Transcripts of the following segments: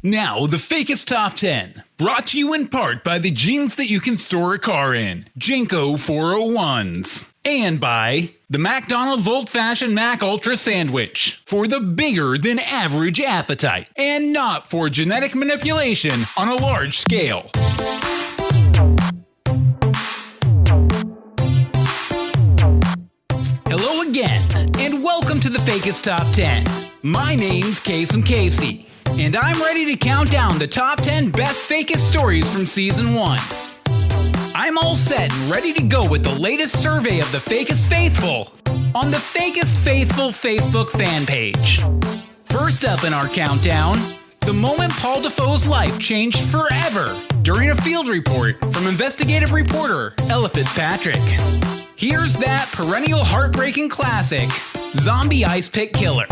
Now, the Fakist Top 10, brought to you in part by the jeans that you can store a car in, Jinko 401s, and by the McDonald's Old Fashioned Mac Ultra Sandwich, for the bigger than average appetite, and not for genetic manipulation on a large scale. Hello again, and welcome to the Fakist Top 10. My name's Kasum Kasey, and I'm ready to count down the top 10 best Fakist stories from Season 1. I'm all set and ready to go with the latest survey of the Fakist Faithful on the Fakist Faithful Facebook fan page. First up in our countdown, the moment Paul DaFoe's life changed forever during a field report from investigative reporter Ella Fitzpatrick. Here's that perennial heartbreaking classic, Zombie Ice Pick Killer.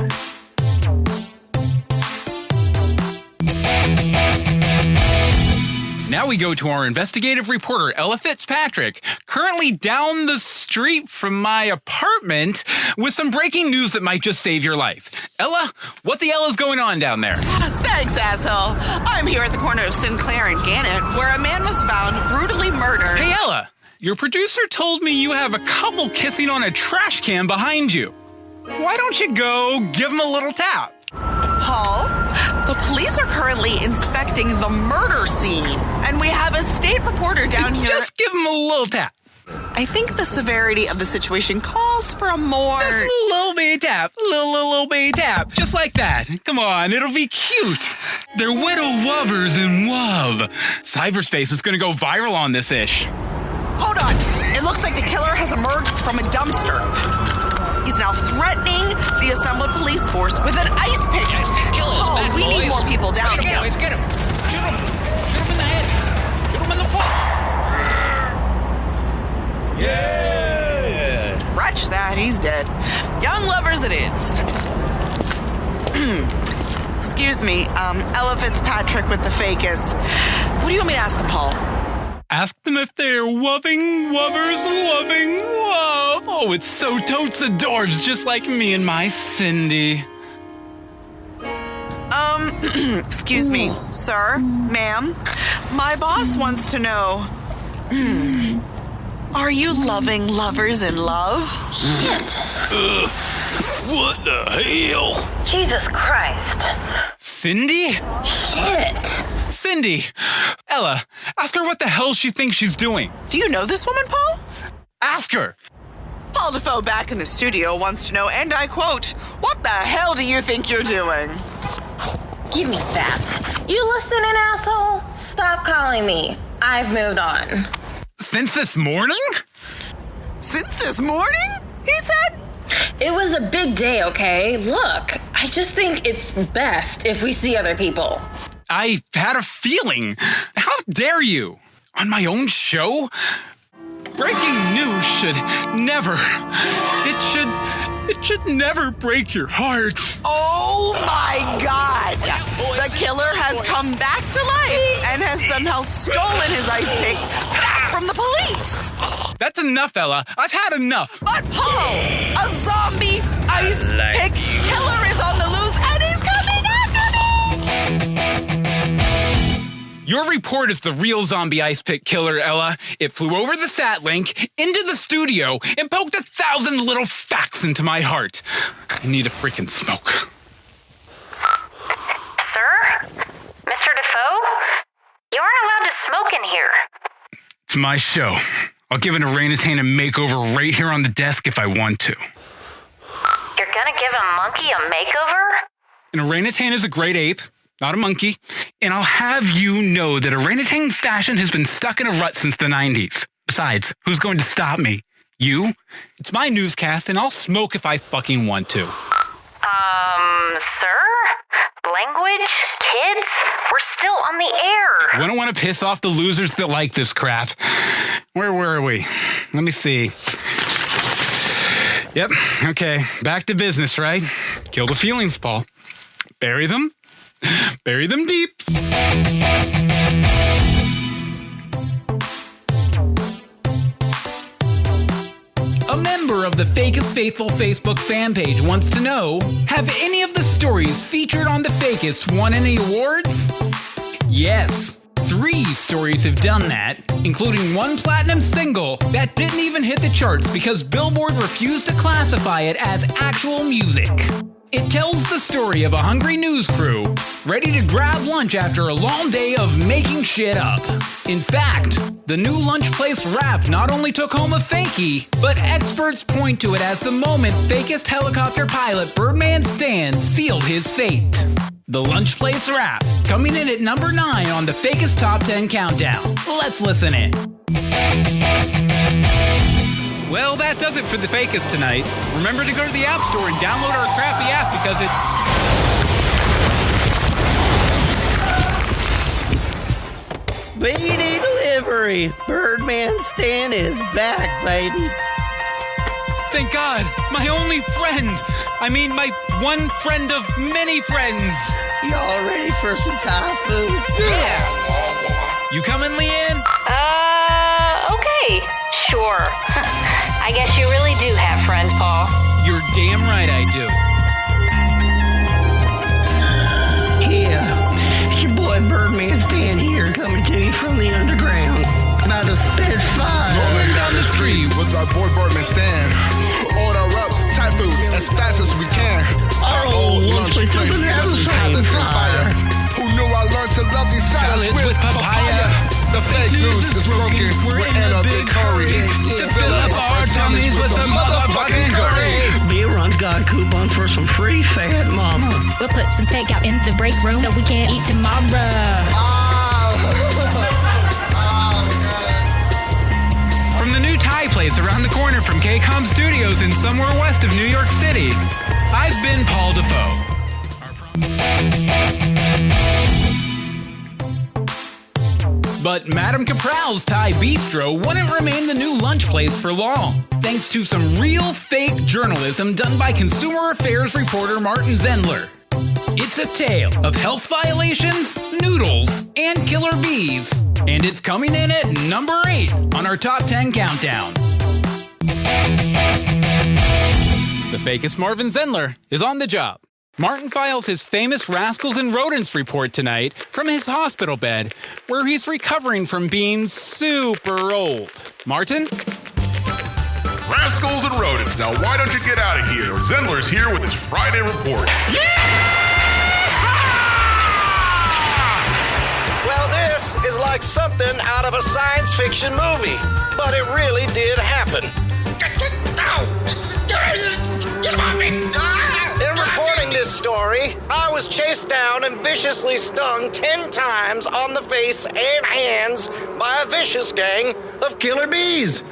Now we go to our investigative reporter, Ella Fitzpatrick, currently down the street from my apartment with some breaking news that might just save your life. Ella, what the hell is going on down there? Thanks, asshole. I'm here at the corner of Sinclair and Gannett, where a man was found brutally murdered. Hey, Ella, your producer told me you have a couple kissing on a trash can behind you. Why don't you go give him a little tap? Paul, the police are currently inspecting the murder scene, and we have a state reporter down here. Just give him a little tap. I think the severity of the situation calls for a more... Just a little baby tap. Little baby tap. Just like that. Come on, it'll be cute. They're widow lovers in love. Cyberspace is gonna go viral on this ish. Hold on. It looks like the killer has emerged from a dumpster. He's now threatening the assembled police force with an ice pick. Paul, we need more people down here. Get him. Shoot him. Shoot him in the head. Shoot him in the foot. Yeah. Wretch that, he's dead. Young lovers it is. Excuse me, Ella Fitzpatrick with the Fakist. What do you want me to ask them, Paul? Ask them if they're loving lovers, loving love. Oh, it's so totes adorbs, just like me and my Cindy. Excuse me, sir, ma'am. My boss wants to know, are you loving lovers in love? Shit. What the hell? Jesus Christ. Cindy? Shit. Cindy! Ella, ask her what the hell she thinks she's doing. Do you know this woman, Paul? Ask her! Paul DaFoe back in the studio wants to know, and I quote, what the hell do you think you're doing? Give me that. You listening, asshole? Stop calling me. I've moved on. Since this morning? Since this morning? He said? It was a big day, okay? Look, I just think it's best if we see other people. I had a feeling. How dare you? On my own show? Breaking news should never. It should never break your heart. Oh my God! The killer has come back to life and has somehow stolen his ice pick back from the police. That's enough, Ella. I've had enough. But Paul, a zombie ice pick killer is on the loose and he's coming after me! Your report is the real zombie ice pick killer, Ella. It flew over the sat link, into the studio, and poked 1,000 little facts into my heart. I need a freaking smoke. Sir? Mr. DaFoe? You aren't allowed to smoke in here. It's my show. I'll give an orangutan a makeover right here on the desk if I want to. You're gonna give a monkey a makeover? An orangutan is a great ape, not a monkey, and I'll have you know that orangutan fashion has been stuck in a rut since the 90s. Besides, who's going to stop me? You? It's my newscast, and I'll smoke if I fucking want to. Sir? Language? Kids? We're still on the air. I don't want to piss off the losers that like this crap. Where were we? Let me see. Yep, okay, back to business, right? Kill the feelings, Paul. Bury them. Bury them deep. A member of the Fakist Faithful Facebook fan page wants to know, have any of the stories featured on the Fakist won any awards? Yes, 3 stories have done that, including one platinum single that didn't even hit the charts because Billboard refused to classify it as actual music. It tells the story of a hungry news crew ready to grab lunch after a long day of making shit up. In fact, the new lunch place rap not only took home a fakie, but experts point to it as the moment Fakist helicopter pilot Birdman Stan sealed his fate. The lunch place rap, coming in at number 9 on the Fakist Top 10 Countdown. Let's listen in. Well, that does it for the Fakist tonight. Remember to go to the App Store and download our crappy app because it's... Speedy delivery! Birdman Stan is back, baby. Thank God! My only friend! I mean, my one friend of many friends! Y'all ready for some Thai food? Yeah! You coming, Leanne? Okay. Sure. I guess you really do have friends, Paul. You're damn right I do. Yeah, it's your boy Birdman Stan here, coming to you from the underground. About to spit fire. Rolling down the street with our boy Birdman Stan. Order up Thai food as fast as we can. Our old lunch place doesn't have the same fire. Who knew I learned to love these salads with papaya? The fake news is broken. We're in a big hurry to fill up our tummies with some motherfucking curry. Beer Run's got a coupon for some free fat mama. We'll put some takeout in the break room so we can eat tomorrow. From the new Thai place around the corner from KCOM Studios in somewhere west of New York City, I've been Paul DaFoe. But Madame Capral's Thai Bistro wouldn't remain the new lunch place for long, thanks to some real fake journalism done by Consumer Affairs reporter Martin Zendler. It's a tale of health violations, noodles, and killer bees, and it's coming in at number 8 on our Top 10 Countdown. The Fakist Marvin Zendler is on the job. Martin files his famous Rascals and Rodents report tonight from his hospital bed, where he's recovering from being super old. Martin? Rascals and Rodents, now why don't you get out of here? Zendler's here with his Friday report. Well, this is like something out of a science fiction movie, but it really did happen. In reporting this story, I was chased down and viciously stung 10 times on the face and hands by a vicious gang of killer bees.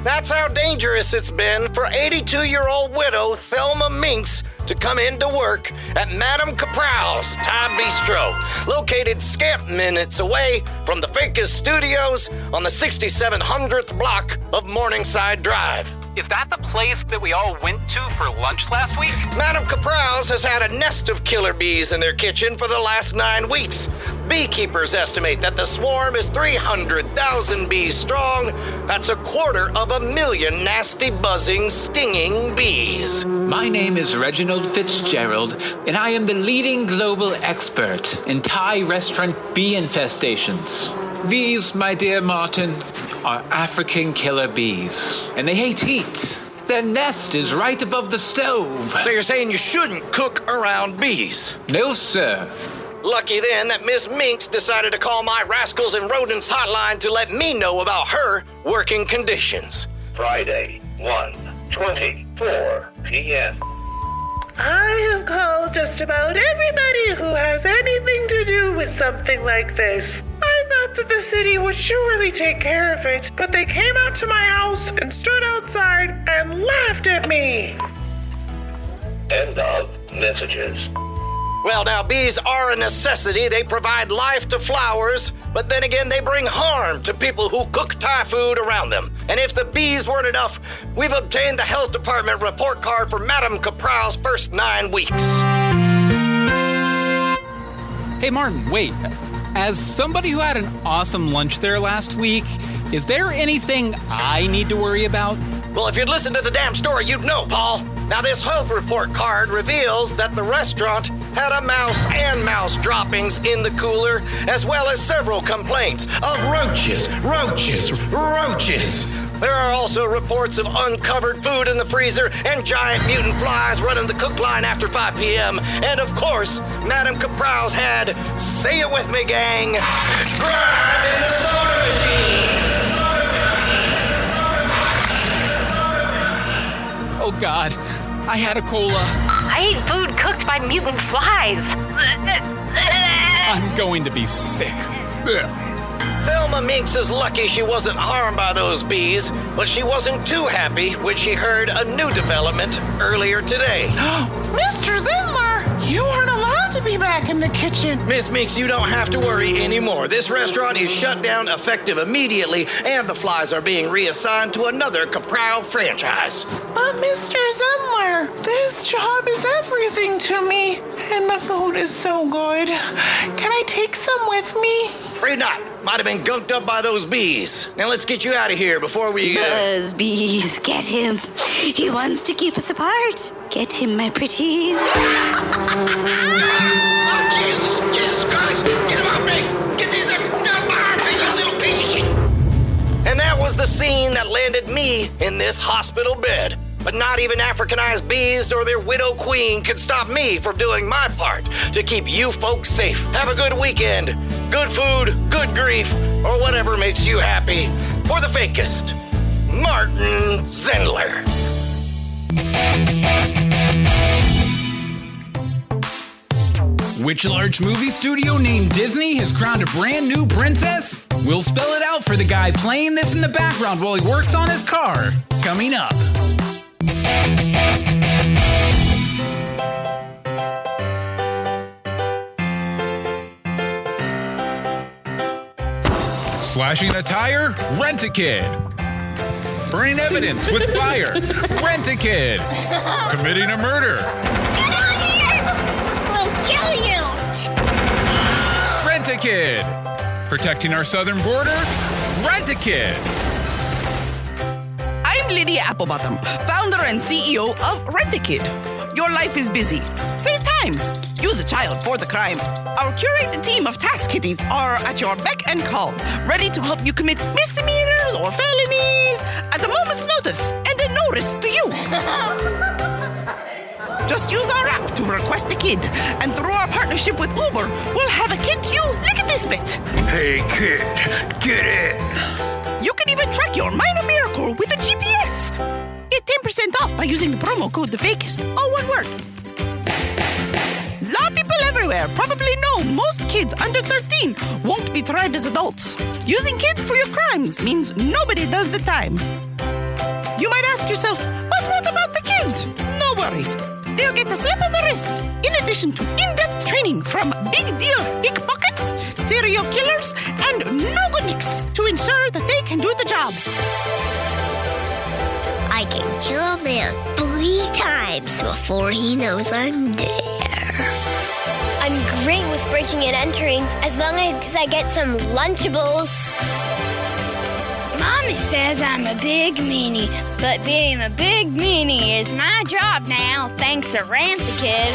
That's how dangerous it's been for 82-year-old widow Thelma Meeks to come into work at Madame Capral's Thai Bistro, located scant minutes away from the Fakist Studios on the 6700th block of Morningside Drive. Is that the place that we all went to for lunch last week? Madame Capral's has had a nest of killer bees in their kitchen for the last 9 weeks. Beekeepers estimate that the swarm is 300,000 bees strong. That's 250,000 nasty, buzzing, stinging bees. My name is Reginald Fitzgerald, and I am the leading global expert in Thai restaurant bee infestations. These, my dear Martin, are African killer bees, and they hate heat. Their nest is right above the stove. So you're saying you shouldn't cook around bees? No, sir. Lucky then that Miss Meeks decided to call my Rascals and Rodents hotline to let me know about her working conditions. Friday, 1:24 p.m. I have called just about everybody who has anything to do with something like this. I thought that the city would surely take care of it, but they came out to my house and stood outside and laughed at me. End of messages. Well, now, bees are a necessity. They provide life to flowers, but then again, they bring harm to people who cook Thai food around them. And if the bees weren't enough, we've obtained the health department report card for Madame Capral's first 9 weeks. Hey, Martin, wait. As somebody who had an awesome lunch there last week, is there anything I need to worry about? Well, if you'd listened to the damn story, you'd know, Paul. Now, this health report card reveals that the restaurant had a mouse and mouse droppings in the cooler, as well as several complaints of roaches. There are also reports of uncovered food in the freezer and giant mutant flies running the cook line after 5 p.m. And of course, Madame Caprow's had, say it with me, gang, grab in the soda machine. Oh God, I had a cola. I ate food cooked by mutant flies. I'm going to be sick. Thelma Meeks is lucky she wasn't harmed by those bees, but she wasn't too happy when she heard a new development earlier today. Mr. Zindler, you aren't allowed to be back in the kitchen. Miss Meeks, you don't have to worry anymore. This restaurant is shut down effective immediately, and the flies are being reassigned to another Caprow franchise. But Mr. Zindler, this job is everything to me, and the food is so good. Can I take some with me? Afraid not. Might have been gunked up by those bees. Now let's get you out of here before we... Buzz bees, get him. He wants to keep us apart. Get him, my pretties. Jesus Christ! Get him off me! Get these down behind me, you little piece of shit! And that was the scene that landed me in this hospital bed. But not even Africanized bees or their widow queen could stop me from doing my part to keep you folks safe. Have a good weekend. Good food, good grief, or whatever makes you happy. For the Fakist, Martin Zindler. Which large movie studio named Disney has crowned a brand new princess? We'll spell it out for the guy playing this in the background while he works on his car. Coming up. Slashing a tire? Rent a Kid. Burning evidence with fire? Rent a Kid. Committing a murder? Get out of here! We'll kill you! Rent a Kid. Protecting our southern border? Rent a Kid. I'm Lydia Applebottom, founder and CEO of Rent-A-Kid. Your life is busy. Save time. Use a child for the crime. Our curated team of task kitties are at your beck and call, ready to help you commit misdemeanors or felonies at a moment's notice and at no risk to you. Just use our app to request a kid, and through our partnership with Uber, we'll have a kid you look at this bit. Hey kid, get in. You can even track your minor miracle with a GPS. Get 10% off by using the promo code TheFakist. All one word. Law people everywhere probably know most kids under 13 won't be tried as adults. Using kids for your crimes means nobody does the time. You might ask yourself, but what about the kids? No worries. They'll get a slap on the wrist, in addition to in-depth training from big deal pickpockets, serial killers, and no-good-nicks to ensure that they can do the job. I can kill a man 3 times before he knows I'm there. I'm great with breaking and entering, as long as I get some Lunchables. Mommy says I'm a big meanie, but being a big meanie is my job now, thanks to Rent-A-Kid.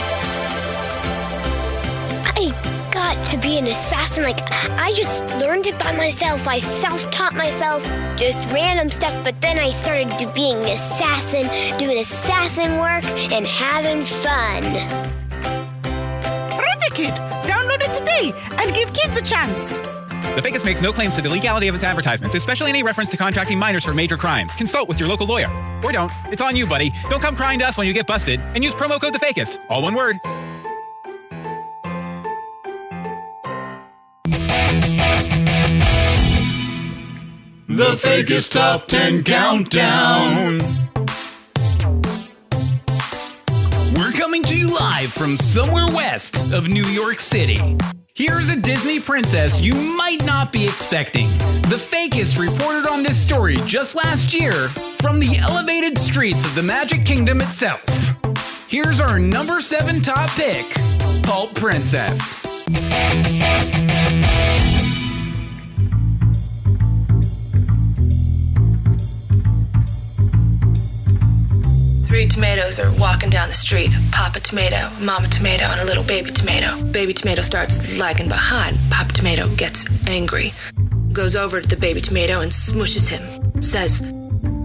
I got to be an assassin. I just learned it by myself. I self-taught myself just random stuff, but then I started being an assassin, doing assassin work, and having fun. Rent-A-Kid! Download it today and give kids a chance. The Fakist makes no claims to the legality of its advertisements, especially any reference to contracting minors for major crimes. Consult with your local lawyer. Or don't. It's on you, buddy. Don't come crying to us when you get busted. And use promo code TheFakist. All one word. The Fakist Top 10 Countdown. We're coming to you live from somewhere west of New York City. Here's a Disney princess you might not be expecting. The Fakist reported on this story just last year from the elevated streets of the Magic Kingdom itself. Here's our number 7 top pick, Pulp Princess. tomatoes are walking down the street. Papa tomato, mama tomato, and a little baby tomato. Baby tomato starts lagging behind. Papa tomato gets angry. Goes over to the baby tomato and smushes him. Says,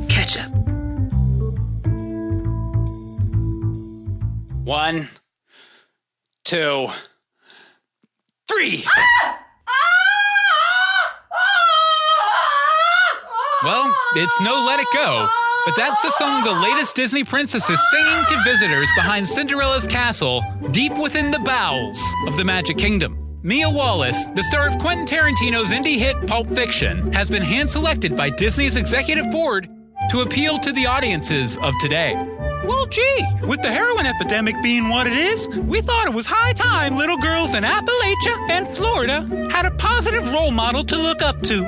ketchup. 1, 2, 3. Well, it's no Let It Go, but that's the song the latest Disney princess is singing to visitors behind Cinderella's castle, deep within the bowels of the Magic Kingdom. Mia Wallace, the star of Quentin Tarantino's indie hit Pulp Fiction, has been hand-selected by Disney's executive board to appeal to the audiences of today. Well, gee, with the heroin epidemic being what it is, we thought it was high time little girls in Appalachia and Florida had a positive role model to look up to.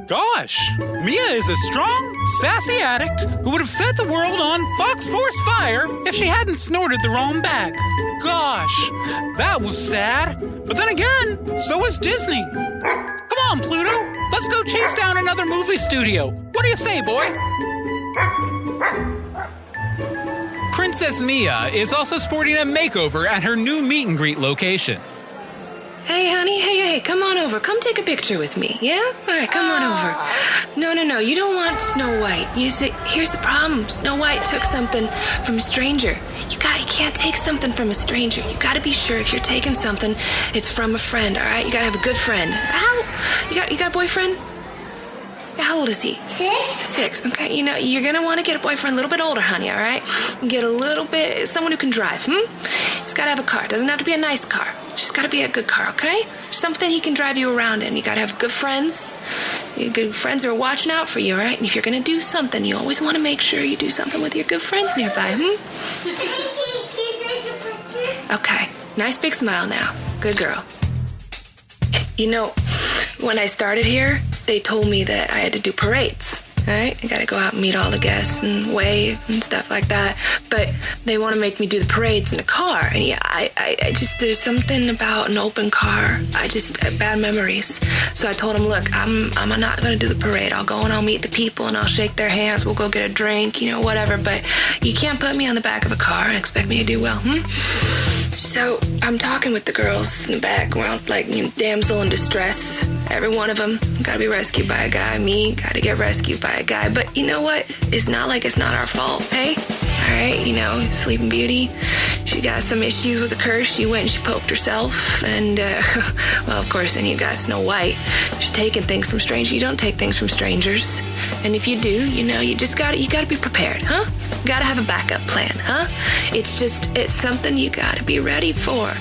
Gosh, Mia is a strong, sassy addict who would have set the world on Fox Force fire if she hadn't snorted the wrong bag. Gosh, that was sad. But then again, so is Disney. Come on, Pluto, let's go chase down another movie studio. What do you say, boy? Princess Mia is also sporting a makeover at her new meet and greet location. Hey, honey, hey, come on over. Come take a picture with me, yeah? All right, come on over. No, you don't want Snow White. You see, here's the problem. Snow White took something from a stranger. You can't take something from a stranger. You gotta be sure if you're taking something, it's from a friend, all right? You gotta have a good friend. You got a boyfriend? How old is he? 6. Okay, you're gonna want to get a boyfriend a little bit older, honey, all right? Get a little bit, someone who can drive, He's gotta have a car. Doesn't have to be a nice car. Just gotta be a good car, okay? Something he can drive you around in. You gotta have good friends. Good friends who are watching out for you, all right? And if you're gonna do something, you always want to make sure you do something with your good friends nearby, Okay, nice big smile now. Good girl. When I started here, they told me that I had to do parades, all right? I gotta go out and meet all the guests and wave and stuff like that. But they want to make me do the parades in a car. And yeah, I just, there's something about an open car. Bad memories. So I told them, look, I'm not gonna do the parade. I'll go and I'll meet the people and I'll shake their hands. We'll go get a drink, whatever. But you can't put me on the back of a car and expect me to do well, So I'm talking with the girls in the back. We're all like damsel in distress. Every one of them gotta be rescued by a guy. Me gotta get rescued by a guy. But you know what? It's not like it's not our fault, hey? All right, Sleeping Beauty, she got some issues with a curse. She went and she poked herself. And, well, of course, then you got Snow White. She's taking things from strangers. You don't take things from strangers. And if you do, you gotta be prepared, huh? You gotta have a backup plan, huh? It's something you gotta be ready for.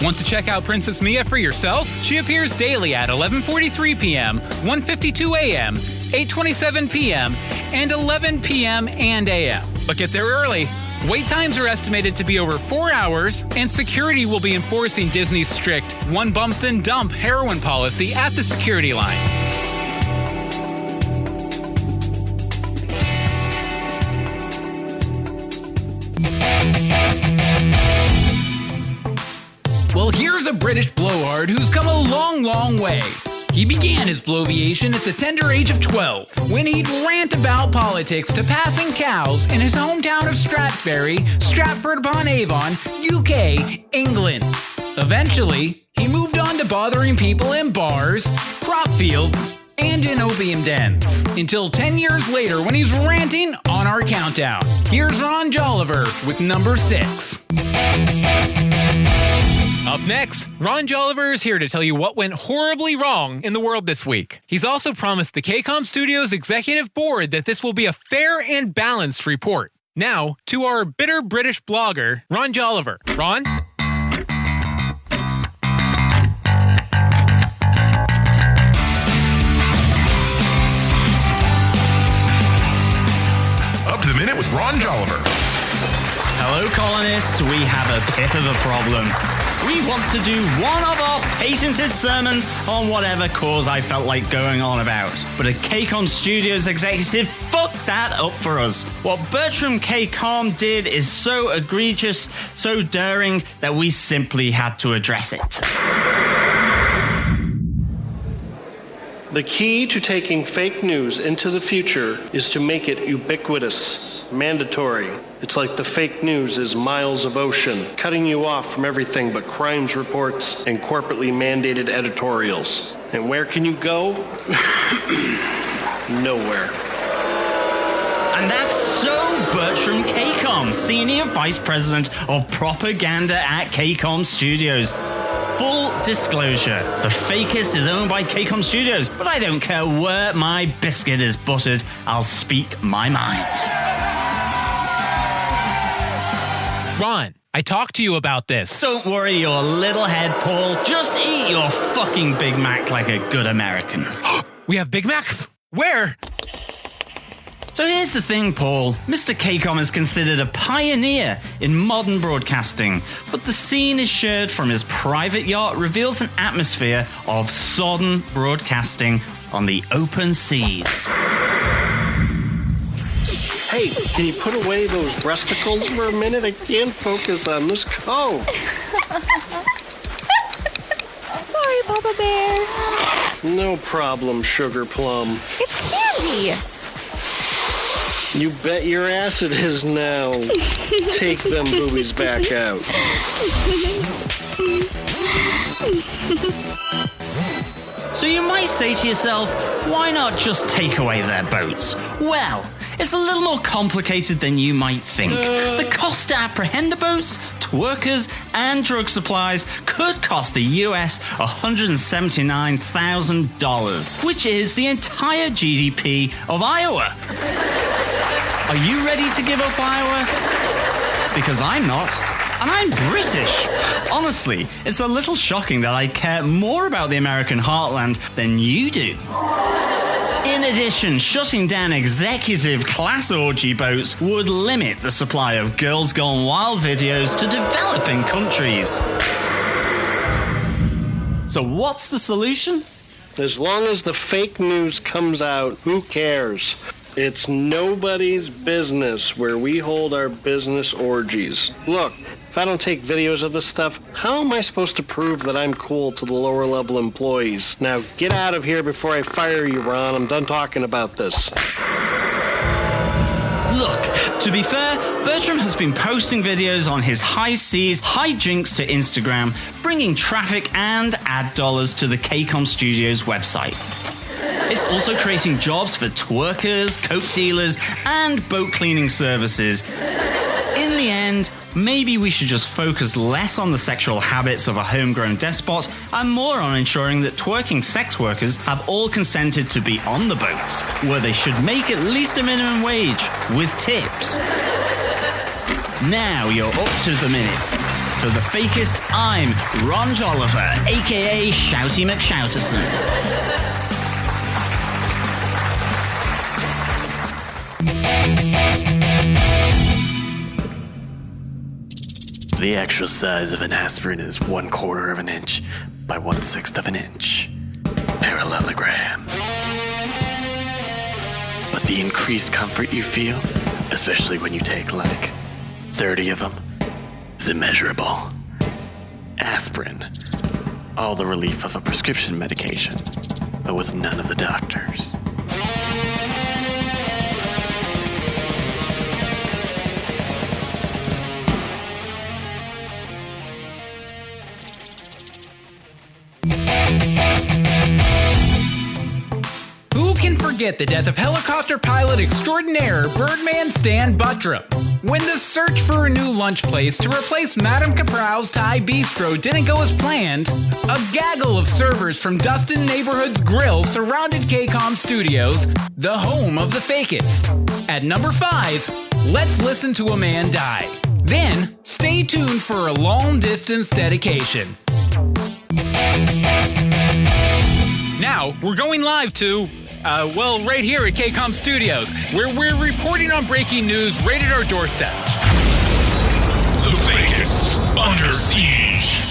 Want to check out Princess Mia for yourself? She appears daily at 11:43 p.m., 1:52 a.m., 8:27 p.m., and 11 p.m. and a.m. But get there early. Wait times are estimated to be over 4 hours, and security will be enforcing Disney's strict one bump then dump heroin policy at the security line. Well, here's a British blowhard who's come a long, long way. He began his bloviation at the tender age of 12, when he'd rant about politics to passing cows in his hometown of Strathspey, Stratford-upon-Avon, UK, England. Eventually, he moved on to bothering people in bars, crop fields, and in opium dens. Until 10 years later when he's ranting on our countdown. Here's Ron Jolliver with number 6. Up next, Ron Jolliver is here to tell you what went horribly wrong in the world this week. He's also promised the KCOM Studios executive board that this will be a fair and balanced report. Now, to our bitter British blogger, Ron Jolliver. Ron? Up to the minute with Ron Jolliver. Hello, colonists. We have a bit of a problem. We want to do one of our patented sermons on whatever cause I felt like going on about. But a KCOM Studios executive fucked that up for us. What Bertram K. Calm did is so egregious, so daring, that we simply had to address it. The key to taking fake news into the future is to make it ubiquitous. mandatory. It's like the fake news is miles of ocean, cutting you off from everything but crimes reports and corporately mandated editorials. And where can you go? Nowhere. And that's so Bertram KCOM, Senior Vice President of Propaganda at KCOM Studios. Full disclosure, The Fakist is owned by KCOM Studios, but I don't care where my biscuit is buttered, I'll speak my mind. Ron, I talked to you about this. Don't worry your little head, Paul. Just eat your fucking Big Mac like a good American. We have Big Macs? Where? So here's the thing, Paul. Mr. KCOM is considered a pioneer in modern broadcasting, but the scene is shared from his private yacht reveals an atmosphere of sodden broadcasting on the open seas. Hey, can you put away those breasticles for a minute? I can't focus on this coat. Sorry, Papa Bear. No problem, Sugar Plum. It's candy. You bet your ass it is now. Take them boobies back out. So you might say to yourself, why not just take away their boats? Well, it's a little more complicated than you might think. The cost to apprehend the boats, workers, and drug supplies could cost the US $179,000, which is the entire GDP of Iowa. Are you ready to give up Iowa? Because I'm not. And I'm British. Honestly, it's a little shocking that I care more about the American heartland than you do. In addition, shutting down executive class orgy boats would limit the supply of Girls Gone Wild videos to developing countries. So what's the solution? As long as the fake news comes out, who cares? It's nobody's business where we hold our business orgies. Look, if I don't take videos of this stuff, how am I supposed to prove that I'm cool to the lower level employees? Now get out of here before I fire you, Ron. I'm done talking about this. Look, to be fair, Bertram has been posting videos on his high seas hijinks to Instagram, bringing traffic and ad dollars to the KCOM Studios website. It's also creating jobs for twerkers, coke dealers, and boat cleaning services. In the end, maybe we should just focus less on the sexual habits of a homegrown despot and more on ensuring that twerking sex workers have all consented to be on the boats, where they should make at least a minimum wage, with tips. Now you're up to the minute. For The Fakist, I'm Ron Jolliver, a.k.a. Shouty McShouterson. The actual size of an aspirin is 1/4 of an inch by 1/6 of an inch. Parallelogram. But the increased comfort you feel, especially when you take like 30 of them, is immeasurable. Aspirin. All the relief of a prescription medication, but with none of the doctors. Who can forget the death of helicopter pilot extraordinaire Birdman Stan Buttram? When the search for a new lunch place to replace Madame Caprow's Thai Bistro didn't go as planned, a gaggle of servers from Dustin Neighborhood's Grill surrounded KCOM Studios, the home of The Fakist. At number 5, let's listen to a man die. Then, stay tuned for a long-distance dedication. Now, we're going live to, right here at KCOM Studios, where we're reporting on breaking news right at our doorstep. The Fakist under siege.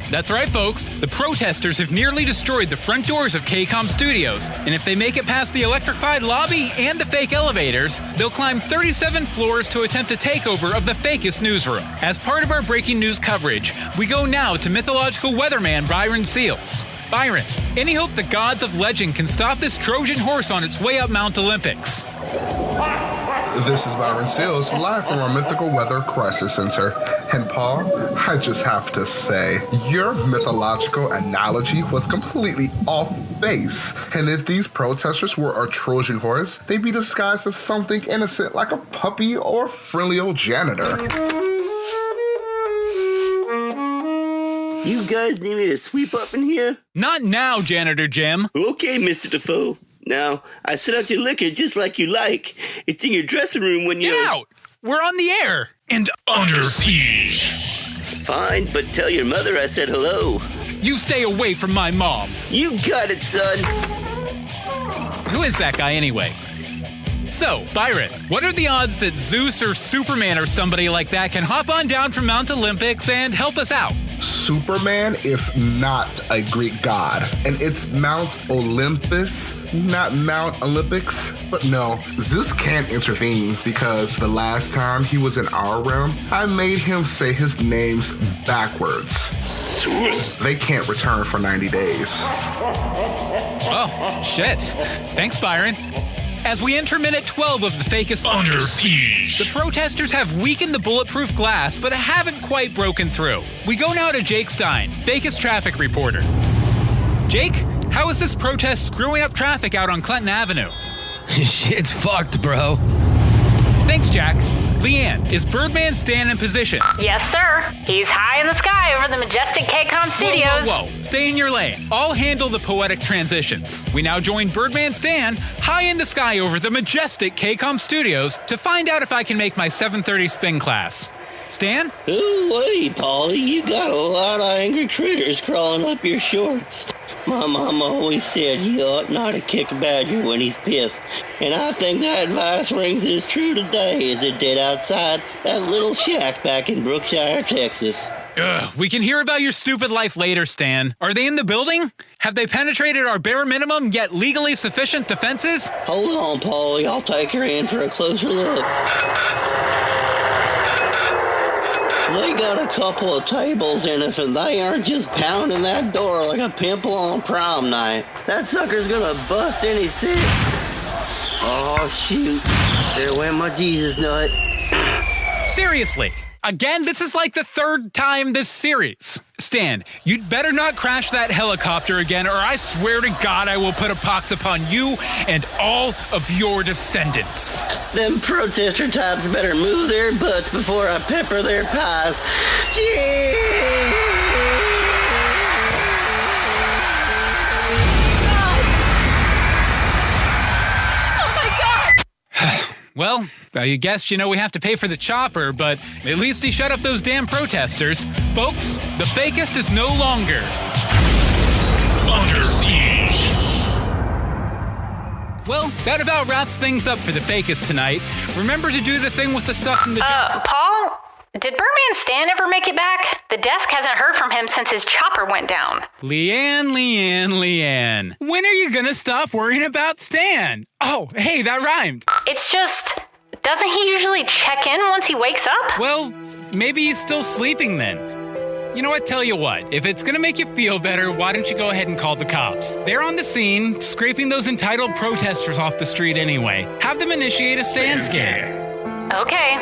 That's right, folks. The protesters have nearly destroyed the front doors of KCOM Studios, and if they make it past the electrified lobby and the fake elevators, they'll climb 37 floors to attempt a takeover of the Fakist newsroom. As part of our breaking news coverage, we go now to mythological weatherman Byron Seals. Byron, any hope the gods of legend can stop this Trojan horse on its way up Mount Olympus? This is Byron Seals, live from our Mythical Weather Crisis Center. And Paul, I just have to say, your mythological analogy was completely off base. And if these protesters were a Trojan horse, they'd be disguised as something innocent like a puppy or a friendly old janitor. You guys need me to sweep up in here? Not now, Janitor Jim. Okay, Mr. DaFoe. Now, I set out your liquor just like you like. It's in your dressing room when you... Get out! We're on the air! And under siege. Fine, but tell your mother I said hello. You stay away from my mom. You got it, son. Who is that guy anyway? So, Byron, what are the odds that Zeus or Superman or somebody like that can hop on down from Mount Olympus and help us out? Superman is not a Greek god, and it's Mount Olympus, not Mount Olympics. But no, Zeus can't intervene because the last time he was in our realm, I made him say his names backwards. Zeus. They can't return for 90 days. Oh, shit. Thanks, Byron. As we enter minute 12 of the Fakist Under Siege, the protesters have weakened the bulletproof glass, but haven't quite broken through. We go now to Jake Stein, Fakist traffic reporter. Jake, how is this protest screwing up traffic out on Clinton Avenue? Shit's fucked, bro. Thanks, Jack. Leanne, is Birdman Stan in position? Yes, sir. He's high in the sky over the majestic KCOM studios. Whoa. Stay in your lane. I'll handle the poetic transitions. We now join Birdman Stan high in the sky over the majestic KCOM studios to find out if I can make my 7:30 spin class. Stan? Ooh-wee, Paulie, you got a lot of angry critters crawling up your shorts. My mama always said you ought not to kick a badger when he's pissed, and I think that advice rings as true today as it did outside that little shack back in Brookshire, Texas. We can hear about your stupid life later, Stan. Are they in the building? Have they penetrated our bare minimum yet legally sufficient defenses? Hold on, Paulie, I'll take her in for a closer look. They got a couple of tables in it, and they aren't just pounding that door like a pimple on prom night. That sucker's gonna bust any sick. Oh, shoot. There went my Jesus nut. Seriously. Again, this is like the third time this series. Stan, you'd better not crash that helicopter again, or I swear to God I will put a pox upon you and all of your descendants. Them protester types better move their butts before I pepper their pies. Well, I guess, we have to pay for the chopper, but at least he shut up those damn protesters. Folks, the Fakist is no longer under siege. Well, that about wraps things up for the Fakist tonight. Remember to do the thing with the stuff in the Paul? Did Birdman Stan ever make it back? The desk hasn't heard from him since his chopper went down. Leanne. When are you gonna stop worrying about Stan? Oh, hey, that rhymed. It's just, doesn't he usually check in once he wakes up? Well, maybe he's still sleeping then. You know what, tell you what, if it's gonna make you feel better, why don't you go ahead and call the cops? They're on the scene, scraping those entitled protesters off the street anyway. Have them initiate a Stan scan. Okay,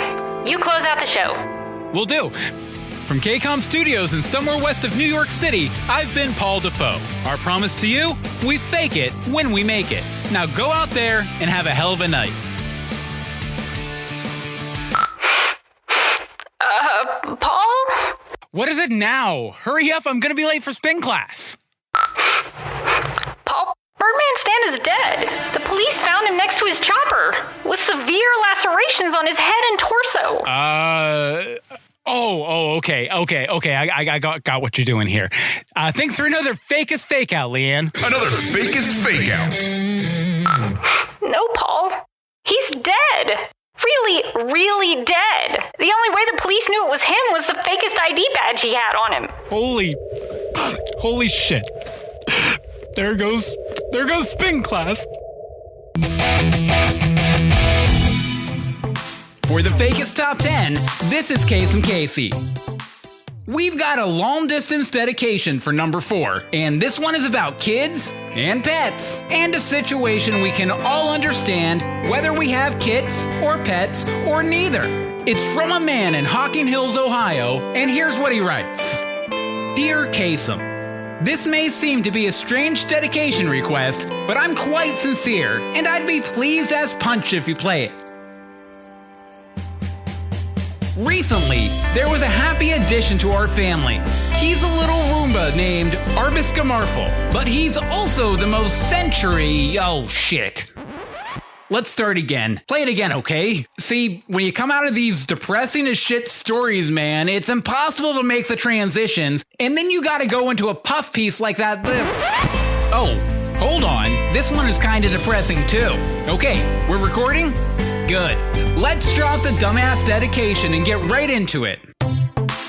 you close out the show. Will do. From KCOM Studios in somewhere west of New York City, I've been Paul DaFoe. Our promise to you, we fake it when we make it. Now go out there and have a hell of a night. Paul? What is it now? Hurry up, I'm gonna be late for spin class. Paul, Birdman Stan is dead. The police found him next to his chopper with severe lacerations on his head and torso. Okay. I got what you're doing here. Thanks for another Fakist fake out, Leanne. Another Fakist fake out. No, Paul. He's dead. Really dead. The only way the police knew it was him was the Fakist ID badge he had on him. Holy shit. There goes spin class. For the Fakist Top 10, this is Kasum Kasey. We've got a long-distance dedication for number 4, and this one is about kids and pets, and a situation we can all understand whether we have kids or pets or neither. It's from a man in Hocking Hills, Ohio, and here's what he writes. Dear Kasum, this may seem to be a strange dedication request, but I'm quite sincere, and I'd be pleased as punch if you play it. Recently, there was a happy addition to our family. He's a little Roomba named Arbisca Marful, but he's also the most shit. Let's start again. Play it again, okay? See, when you come out of these depressing as shit stories, man, it's impossible to make the transitions, and then you gotta go into a puff piece like that. Oh, hold on. This one is kinda depressing too. Okay, we're recording? Good. Let's drop the dumbass dedication and get right into it.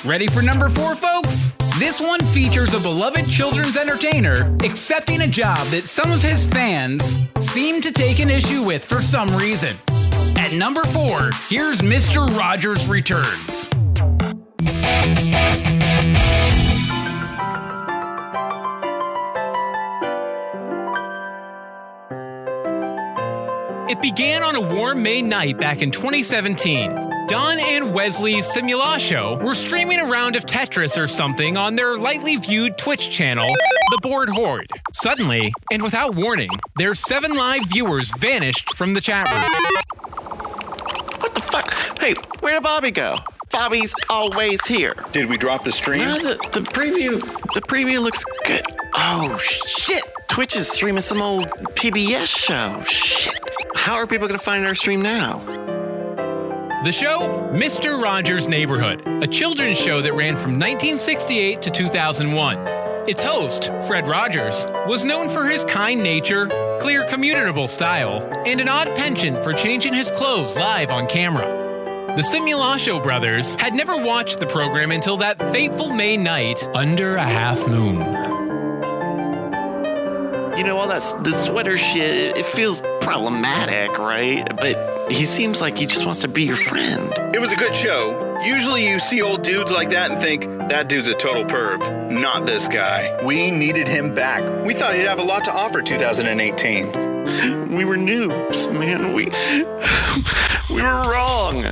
Ready for number 4, folks? This one features a beloved children's entertainer accepting a job that some of his fans seem to take an issue with for some reason. At number 4, here's Mr. Rogers Returns. It began on a warm May night back in 2017. Don and Wesley's Simulation were streaming a round of Tetris or something on their lightly viewed Twitch channel, The Bored Horde. Suddenly, and without warning, their 7 live viewers vanished from the chat room. What the fuck? Hey, where did Bobby go? Bobby's always here. Did we drop the stream? No, the preview looks good. Oh, shit. Twitch is streaming some old PBS show. Shit. How are people going to find our stream now? The show, Mr. Rogers' Neighborhood, a children's show that ran from 1968 to 2001. Its host, Fred Rogers, was known for his kind nature, clear communicable style, and an odd penchant for changing his clothes live on camera. The Simulation brothers had never watched the program until that fateful May night under a half moon. You know, all the sweater shit, it feels problematic, right? But he seems like he just wants to be your friend. It was a good show. Usually you see old dudes like that and think, that dude's a total perv. Not this guy. We needed him back. We thought he'd have a lot to offer 2018. We were noobs, man. We were wrong.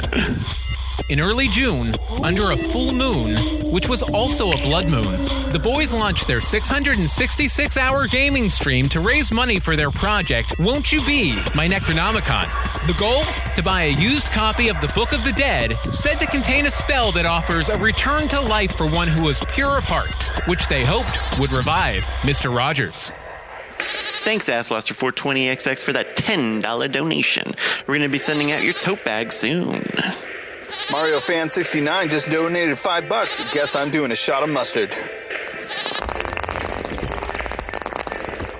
In early June, under a full moon, which was also a blood moon, the boys launched their 666-hour gaming stream to raise money for their project, Won't You Be My Necronomicon. The goal? To buy a used copy of the Book of the Dead, said to contain a spell that offers a return to life for one who is pure of heart, which they hoped would revive Mr. Rogers. Thanks, AssBlaster420XX, for that $10 donation. We're going to be sending out your tote bag soon. Mario Fan 69 just donated $5. Guess I'm doing a shot of mustard.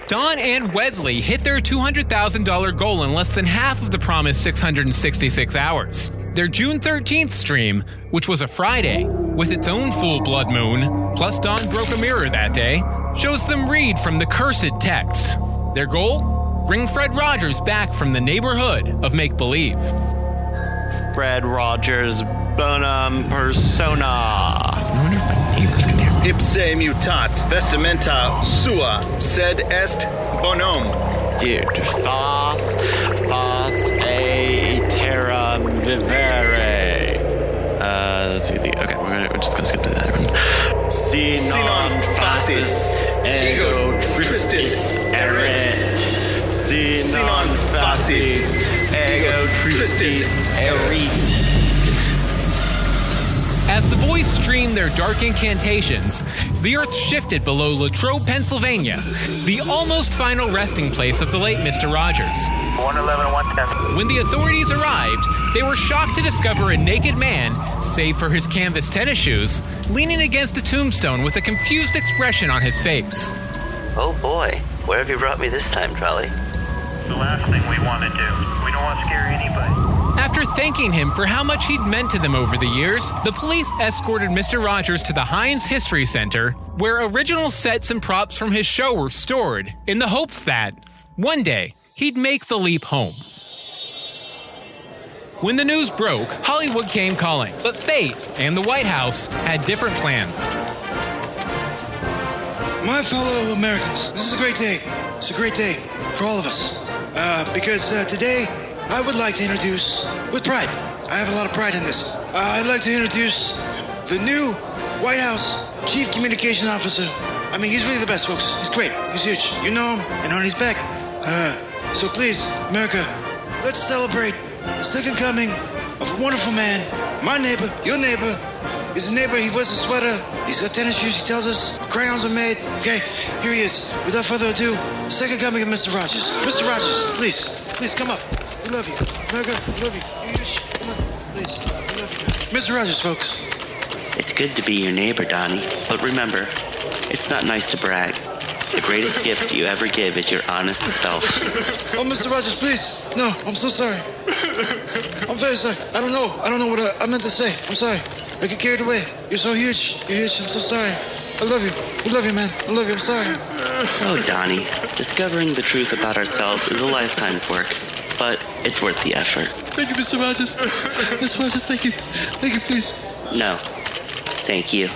Don and Wesley hit their $200,000 goal in less than half of the promised 666 hours. Their June 13th stream, which was a Friday, with its own full blood moon, plus Don broke a mirror that day, shows them read from the cursed text. Their goal? Bring Fred Rogers back from the neighborhood of make-believe. Fred Rogers, bonum persona. I wonder if my neighbors can hear me. Ipse mutat, vestimenta sua, sed est bonum. Dude, fas e terra vivere. Let's see. Okay, we're just gonna skip to that one. Si non facis ego tristis erit. Si non facis ego tristis erit. As the boys streamed their dark incantations, the earth shifted below Latrobe, Pennsylvania, the almost final resting place of the late Mr. Rogers. 111 and 110. When the authorities arrived, they were shocked to discover a naked man, save for his canvas tennis shoes, leaning against a tombstone with a confused expression on his face. Oh boy, where have you brought me this time, Trolley? The last thing we want to do. We don't want to scare anybody. After thanking him for how much he'd meant to them over the years, the police escorted Mr. Rogers to the Heinz History Center, where original sets and props from his show were stored, in the hopes that, one day, he'd make the leap home. When the news broke, Hollywood came calling, but fate and the White House had different plans. My fellow Americans, this is a great day. It's a great day for all of us. Because today, I would like to introduce, with pride, I have a lot of pride in this. I'd like to introduce the new White House Chief Communication Officer. I mean, he's really the best, folks. He's great. He's huge. You know him, and on his back. So please, America, let's celebrate the second coming of a wonderful man. My neighbor, your neighbor. He's a neighbor. He wears a sweater. He's got tennis shoes. He tells us crayons are made. Okay, here he is. Without further ado, second coming of Mr. Rogers. Mr. Rogers, please come up. We love you. America, we love you. You're huge. Come on, please. We love you. Mr. Rogers, folks. It's good to be your neighbor, Donnie. But remember, it's not nice to brag. The greatest gift you ever give is your honest self. Oh, Mr. Rogers, please. No, I'm so sorry. I'm very sorry. I don't know what I meant to say. I'm sorry. I get carried away. You're so huge. You're huge. I'm so sorry. I love you. We love you, man. I love you. I'm sorry. Oh, Donnie. Discovering the truth about ourselves is a lifetime's work. But it's worth the effort. Thank you, Mr. Rogers. Mr. Rogers, thank you. Thank you, please. No. Thank you.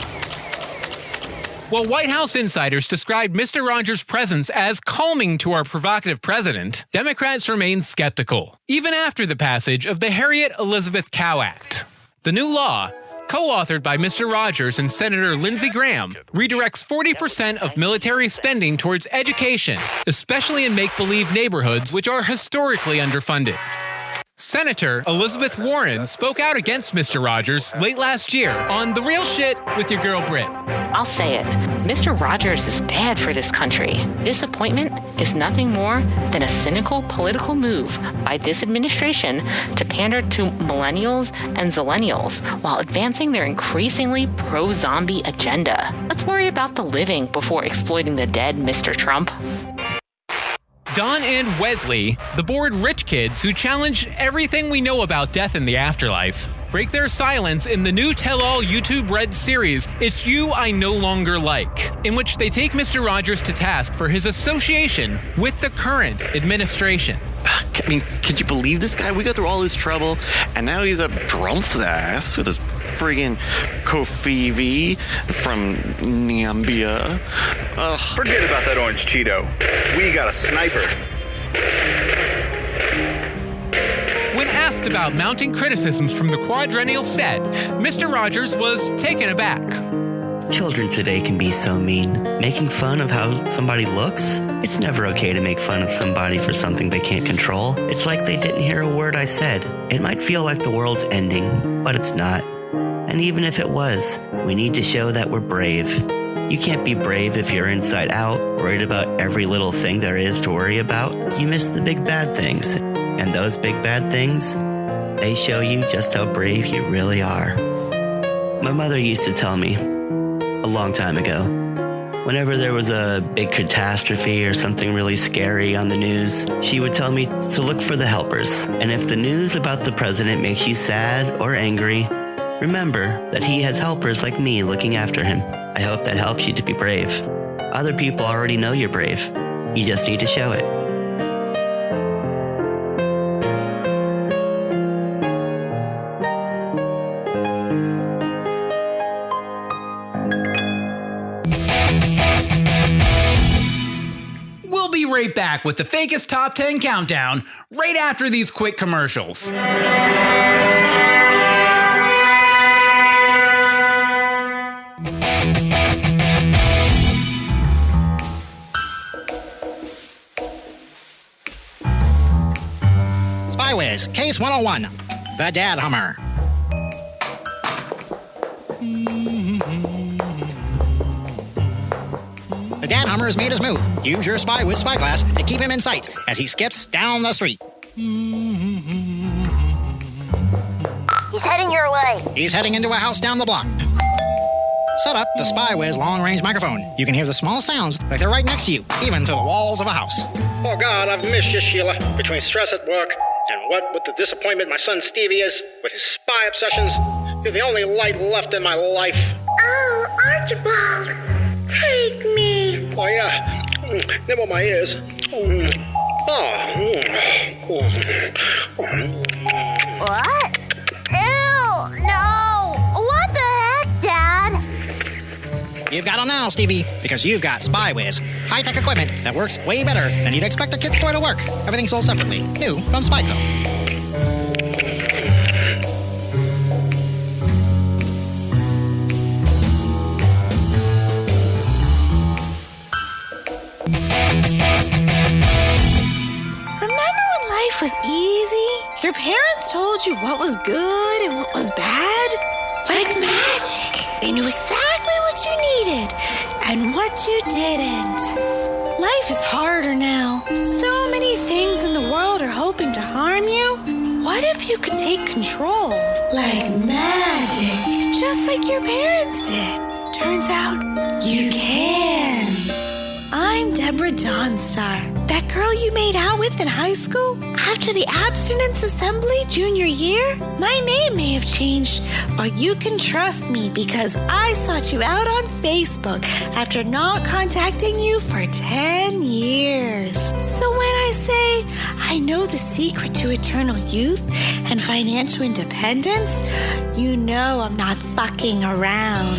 While White House insiders described Mr. Rogers' presence as calming to our provocative president, Democrats remained skeptical, even after the passage of the Harriet Elizabeth Cow Act. The new law, co-authored by Mr. Rogers and Senator Lindsey Graham, redirects 40% of military spending towards education, especially in make-believe neighborhoods which are historically underfunded. Senator Elizabeth Warren spoke out against Mr. Rogers late last year on The Real Shit with your girl Britt. I'll say it. Mr. Rogers is bad for this country. This appointment is nothing more than a cynical political move by this administration to pander to millennials and zillennials while advancing their increasingly pro-zombie agenda. Let's worry about the living before exploiting the dead, Mr. Trump. Don and Wesley, the bored rich kids who challenge everything we know about death and the afterlife, break their silence in the new tell-all YouTube Red series, It's You I No Longer Like, in which they take Mr. Rogers to task for his association with the current administration. I mean, could you believe this guy? We got through all this trouble, and now he's up Trump's ass with his friggin' Kofivi from Nambia. Ugh. Forget about that orange Cheeto. We got a sniper. When asked about mounting criticisms from the quadrennial set, Mr. Rogers was taken aback. Children today can be so mean. Making fun of how somebody looks? It's never okay to make fun of somebody for something they can't control. It's like they didn't hear a word I said. It might feel like the world's ending, but it's not. And even if it was, we need to show that we're brave. You can't be brave if you're inside out, worried about every little thing there is to worry about. You miss the big bad things. And those big bad things, they show you just how brave you really are. My mother used to tell me, a long time ago, whenever there was a big catastrophe or something really scary on the news, she would tell me to look for the helpers. And if the news about the president makes you sad or angry, remember that he has helpers like me looking after him. I hope that helps you to be brave. Other people already know you're brave. You just need to show it. We'll be right back with the Fakist Top 10 Countdown right after these quick commercials. Spywares, Case 101, The Dad Hummer. The Dad Hummer has made his move. Use your spy with spyglass to keep him in sight as he skips down the street. He's heading your way. He's heading into a house down the block. Set up the Spywares long-range microphone. You can hear the small sounds like they're right next to you, even through the walls of a house. Oh, God, I've missed you, Sheila. Between stress at work and what with the disappointment my son Stevie is with his spy obsessions, you're the only light left in my life. Oh, Archibald, take me. Oh, yeah. Nibble my ears. What? Ew, no. What the heck, Dad? You've got them now, Stevie, because you've got Spywiz. High-tech equipment that works way better than you'd expect a kid's toy to work. Everything sold separately. New from Spyco. Life was easy. Your parents told you what was good and what was bad. Like magic. They knew exactly what you needed and what you didn't. Life is harder now. So many things in the world are hoping to harm you. What if you could take control? Like magic. Just like your parents did. Turns out you can. I'm Deborah Dawnstar. That girl you made out with in high school? After the abstinence assembly junior year? My name may have changed, but you can trust me because I sought you out on Facebook after not contacting you for 10 years. So when I say I know the secret to eternal youth and financial independence, you know I'm not fucking around.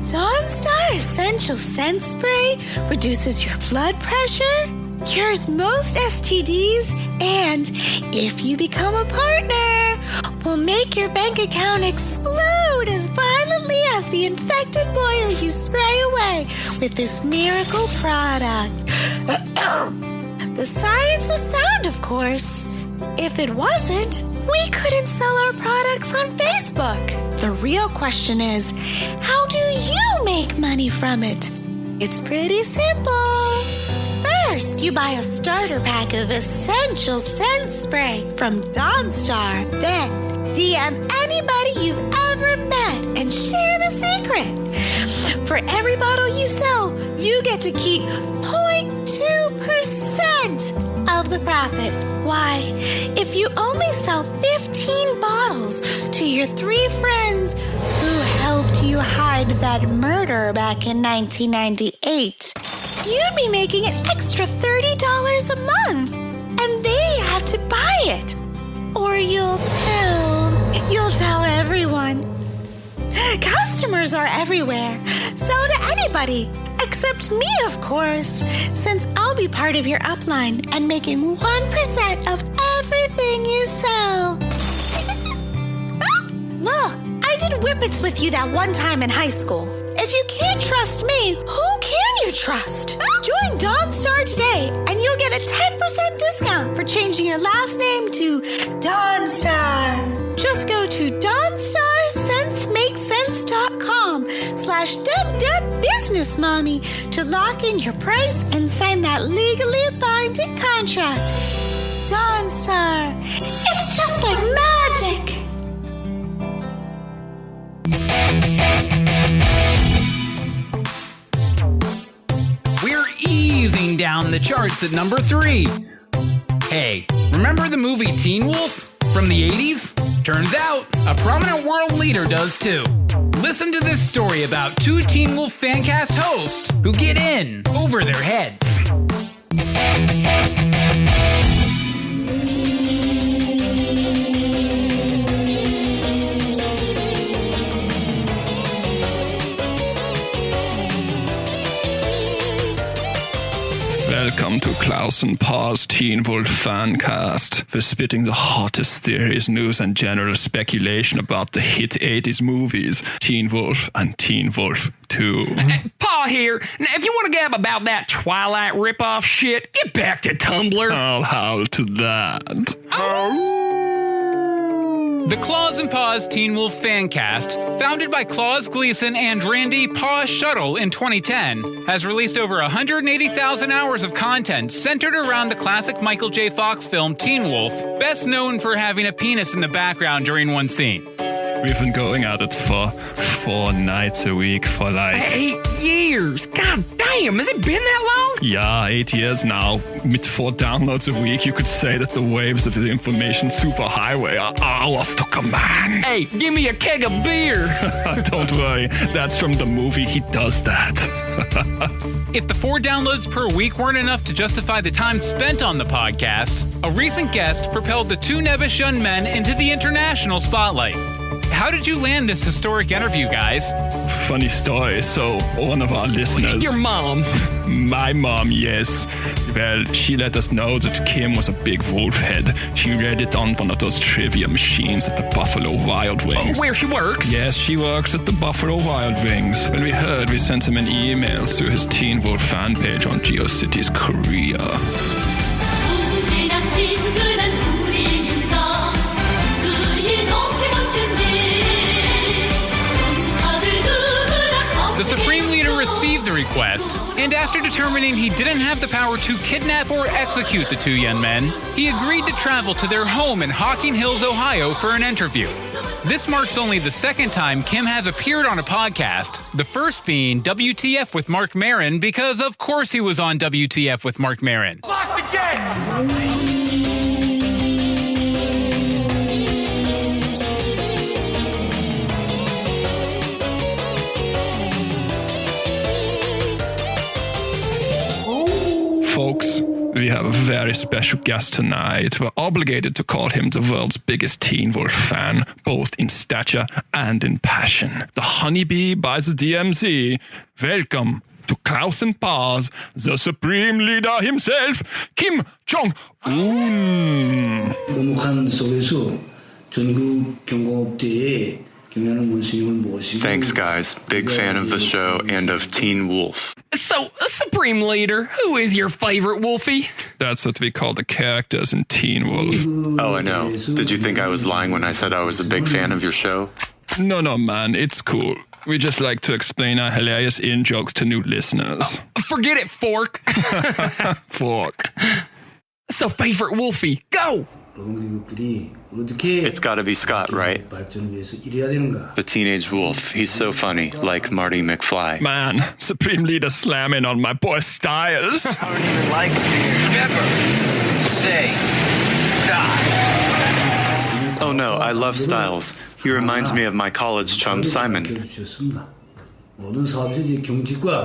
Dawnstar Essential Scent Spray reduces your blood pressure, cures most STDs, and if you become a partner, will make your bank account explode as violently as the infected boil you spray away with this miracle product. The science is sound, of course. If it wasn't, we couldn't sell our products on Facebook. The real question is, how do you make money from it? It's pretty simple. First, you buy a starter pack of Essential Scent Spray from Dawnstar. Then, DM anybody you've ever met and share the secret. For every bottle you sell, you get to keep 0.2% of the profit. Why, if you only sell 15 bottles to your 3 friends who helped you hide that murder back in 1998, you'd be making an extra $30 a month, and they have to buy it. Or you'll tell everyone. Customers are everywhere. Sell to anybody, except me, of course, since I'll be part of your upline and making 1% of everything you sell. Look, I did whippets with you that one time in high school. If you can't trust me, who can you trust? Join Dawnstar today, and you'll get a 10% discount for changing your last name to Dawnstar. Just go to DawnstarSenseMakesSense.com/DebDebBusinessMommy to lock in your price and sign that legally binding contract. Dawnstar, it's just like magic. We're easing down the charts at number 3. Hey, remember the movie Teen Wolf from the 80s? Turns out, a prominent world leader does too. Listen to this story about 2 Teen Wolf Fancast hosts who get in over their heads. Welcome to Klaus and Paul's Teen Wolf Fancast. We're spitting the hottest theories, news, and general speculation about the hit 80s movies, Teen Wolf and Teen Wolf 2. Paul here. Now, if you want to gab about that Twilight ripoff shit, get back to Tumblr. I'll howl to that. The Claws and Paws Teen Wolf Fancast, founded by Claus Gleason and Randy Paw Shuttle in 2010, has released over 180,000 hours of content centered around the classic Michael J. Fox film Teen Wolf, best known for having a penis in the background during one scene. We've been going at it for 4 nights a week for like 8 years. God damn, has it been that long? Yeah, 8 years now. With 4 downloads a week, you could say that the waves of the information superhighway are ours to command. Hey, give me a keg of beer. Don't worry, that's from the movie He Does That. If the 4 downloads per week weren't enough to justify the time spent on the podcast, a recent guest propelled the 2 nebbish young men into the international spotlight. How did you land this historic interview, guys? Funny story. So, one of our listeners... Your mom. My mom, yes. Well, she let us know that Kim was a big wolf head. She read it on one of those trivia machines at the Buffalo Wild Wings. Oh, where she works? Yes, she works at the Buffalo Wild Wings. When we heard, we sent him an email through his Teen Wolf fan page on GeoCities Korea. The Supreme Leader received the request, and after determining he didn't have the power to kidnap or execute the 2 young men, he agreed to travel to their home in Hocking Hills, Ohio for an interview. This marks only the 2nd time Kim has appeared on a podcast, the first being WTF with Mark Maron, because of course he was on WTF with Mark Maron. Lock the gates! Folks, we have a very special guest tonight. We're obligated to call him the world's biggest Teen Wolf fan, both in stature and in passion. The honeybee by the DMZ. Welcome to Klaus and Paz, the Supreme Leader himself, Kim Jong-un. 오목한 속에서 전국 경공업대에 Thanks, guys. Big fan of the show and of Teen Wolf. So, Supreme Leader, who is your favorite Wolfie? That's what we call the characters in Teen Wolf. Oh, I know. Did you think I was lying when I said I was a big fan of your show? No, man, it's cool. We just like to explain our hilarious in-jokes to new listeners. Forget it, Fork. Fork. So, favorite Wolfie, go! It's gotta be Scott, right? The teenage wolf. He's so funny, like Marty McFly. Man, Supreme Leader slamming on my boy Styles. I don't even like beer. Never say die. Oh no, I love Styles. He reminds me of my college chum Simon. We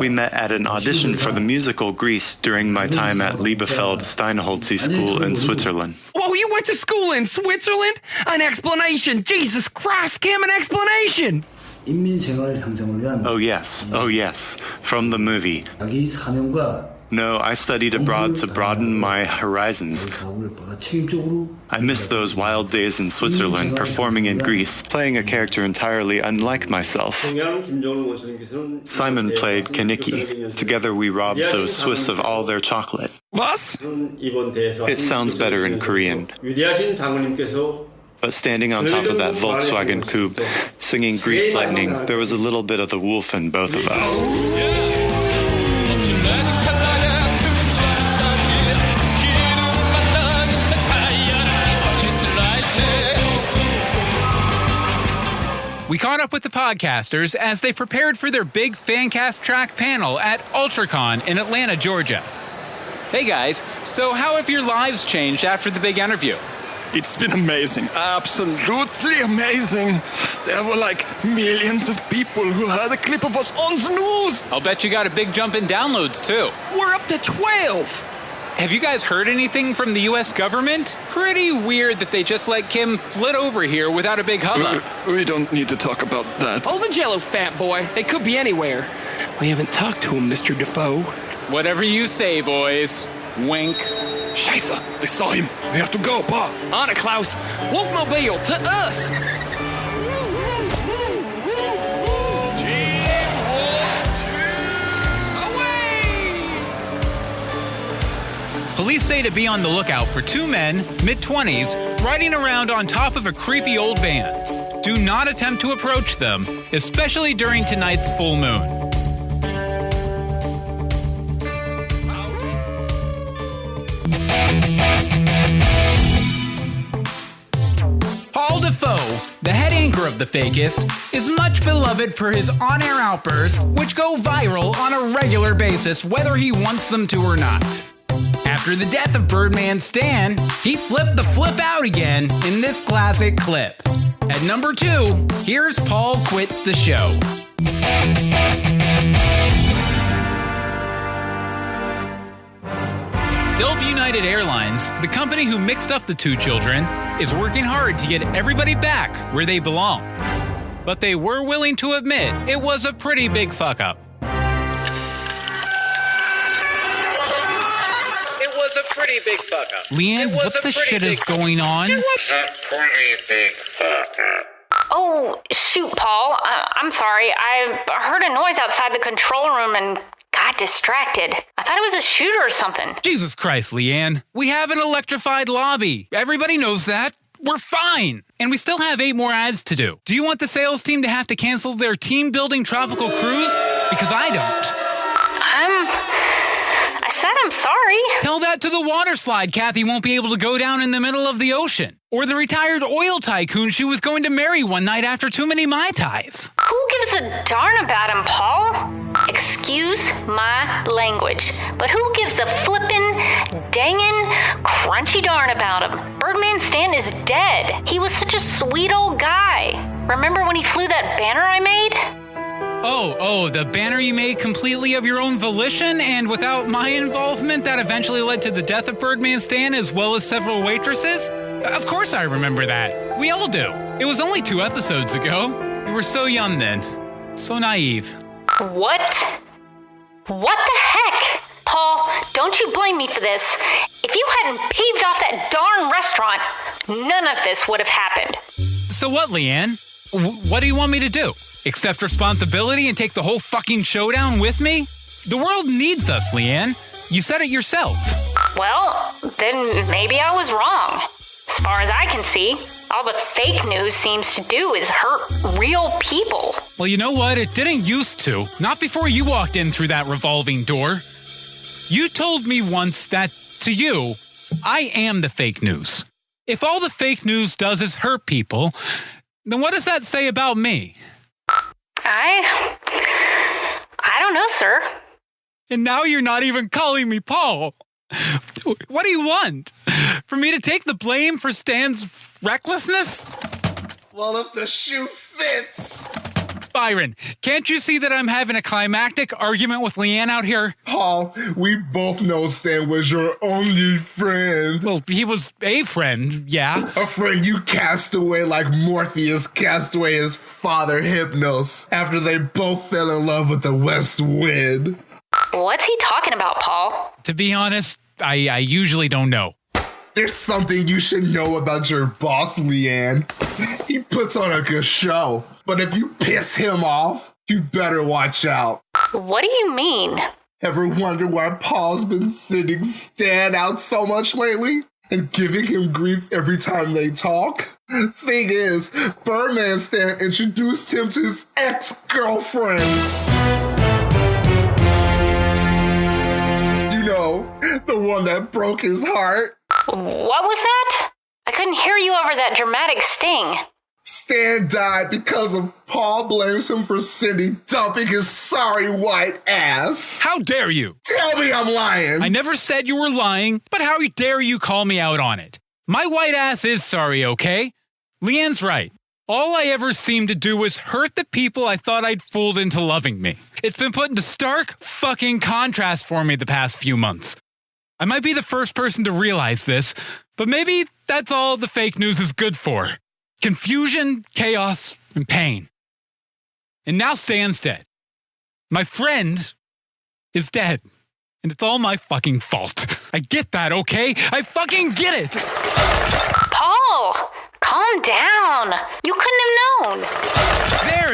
met at an audition for the musical Grease during my time at Liebefeld Steinholtzy School in Switzerland. Whoa, you went to school in Switzerland? An explanation! Jesus Christ, Kim, an explanation! Oh yes, from the movie. No, I studied abroad to broaden my horizons. I miss those wild days in Switzerland, performing in Greece, playing a character entirely unlike myself. Simon played Kaniki. Together we robbed those Swiss of all their chocolate. Was? It sounds better in Korean. But standing on top of that Volkswagen Coupe, singing Greased Lightning, there was a little bit of the wolf in both of us. We caught up with the podcasters as they prepared for their big Fancast track panel at UltraCon in Atlanta, Georgia. Hey guys, so how have your lives changed after the big interview? It's been amazing. Absolutely amazing. There were like millions of people who heard a clip of us on the news. I'll bet you got a big jump in downloads too. We're up to 12. Have you guys heard anything from the U.S. government? Pretty weird that they just let Kim flit over here without a big hubbub. We don't need to talk about that. Oh, the Jello, fat boy. They could be anywhere. We haven't talked to him, Mr. DaFoe. Whatever you say, boys. Wink. Scheiße, they saw him. We have to go, Pa. On it, Klaus. Wolfmobile, to us. Police say to be on the lookout for 2 men, mid-20s, riding around on top of a creepy old van. Do not attempt to approach them, especially during tonight's full moon. DaFoe, the head anchor of the the Fakist, is much beloved for his on-air outbursts, which go viral on a regular basis whether he wants them to or not. After the death of Birdman Stan, he flipped the flip out again in this classic clip. At number 2, here's Paul Quits the Show. Delta United Airlines, the company who mixed up the two children, is working hard to get everybody back where they belong. But they were willing to admit it was a pretty big fuck-up. Pretty big fuck up. Leanne, what the shit is going on? It was a pretty big fuck up. Oh, shoot, Paul. I'm sorry. I heard a noise outside the control room and got distracted. I thought it was a shooter or something. Jesus Christ, Leanne. We have an electrified lobby. Everybody knows that. We're fine. And we still have 8 more ads to do. Do you want the sales team to have to cancel their team-building tropical cruise? Because I don't. I said I'm sorry. Tell that to the water slide Kathy won't be able to go down in the middle of the ocean. Or the retired oil tycoon she was going to marry one night after too many Mai Tais. Who gives a darn about him, Paul? Excuse my language, but who gives a flippin', dangin', crunchy darn about him? Birdman Stan is dead. He was such a sweet old guy. Remember when he flew that banner I made? Oh, the banner you made completely of your own volition and without my involvement that eventually led to the death of Birdman Stan as well as several waitresses? Of course I remember that. We all do. It was only 2 episodes ago. We were so young then. So naive. What? What the heck? Paul, don't you blame me for this. If you hadn't paved off that darn restaurant, none of this would have happened. So what, Leanne? What do you want me to do? Accept responsibility and take the whole fucking showdown with me? The world needs us, Leanne. You said it yourself. Well, then maybe I was wrong. As far as I can see, all the fake news seems to do is hurt real people. Well, you know what? It didn't used to. Not before you walked in through that revolving door. You told me once that, to you, I am the fake news. If all the fake news does is hurt people, then what does that say about me? I don't know, sir. And now you're not even calling me Paul. What do you want? For me to take the blame for Stan's recklessness? Well, if the shoe fits. Byron, can't you see that I'm having a climactic argument with Leanne out here? Paul, we both know Stan was your only friend. Well, he was a friend, yeah. A friend you cast away like Morpheus cast away his father Hypnos after they both fell in love with the West Wind. What's he talking about, Paul? To be honest, I usually don't know. There's something you should know about your boss, Leanne. He puts on a good show. But if you piss him off, you better watch out. What do you mean? Ever wonder why Paul's been sitting Stan out so much lately? And giving him grief every time they talk? Thing is, Birdman Stan introduced him to his ex-girlfriend. You know, the one that broke his heart. What was that? I couldn't hear you over that dramatic sting. Stan died because of Paul blames him for Cindy dumping his sorry white ass. How dare you? Tell me I'm lying. I never said you were lying, but how dare you call me out on it? My white ass is sorry, okay? Leanne's right. All I ever seemed to do was hurt the people I thought I'd fooled into loving me. It's been put into stark fucking contrast for me the past few months. I might be the first person to realize this, but maybe that's all the fake news is good for. Confusion, chaos, and pain. And now Stan's dead. My friend is dead. And it's all my fucking fault. I get that, okay? I fucking get it! Paul! Calm down. You couldn't have known.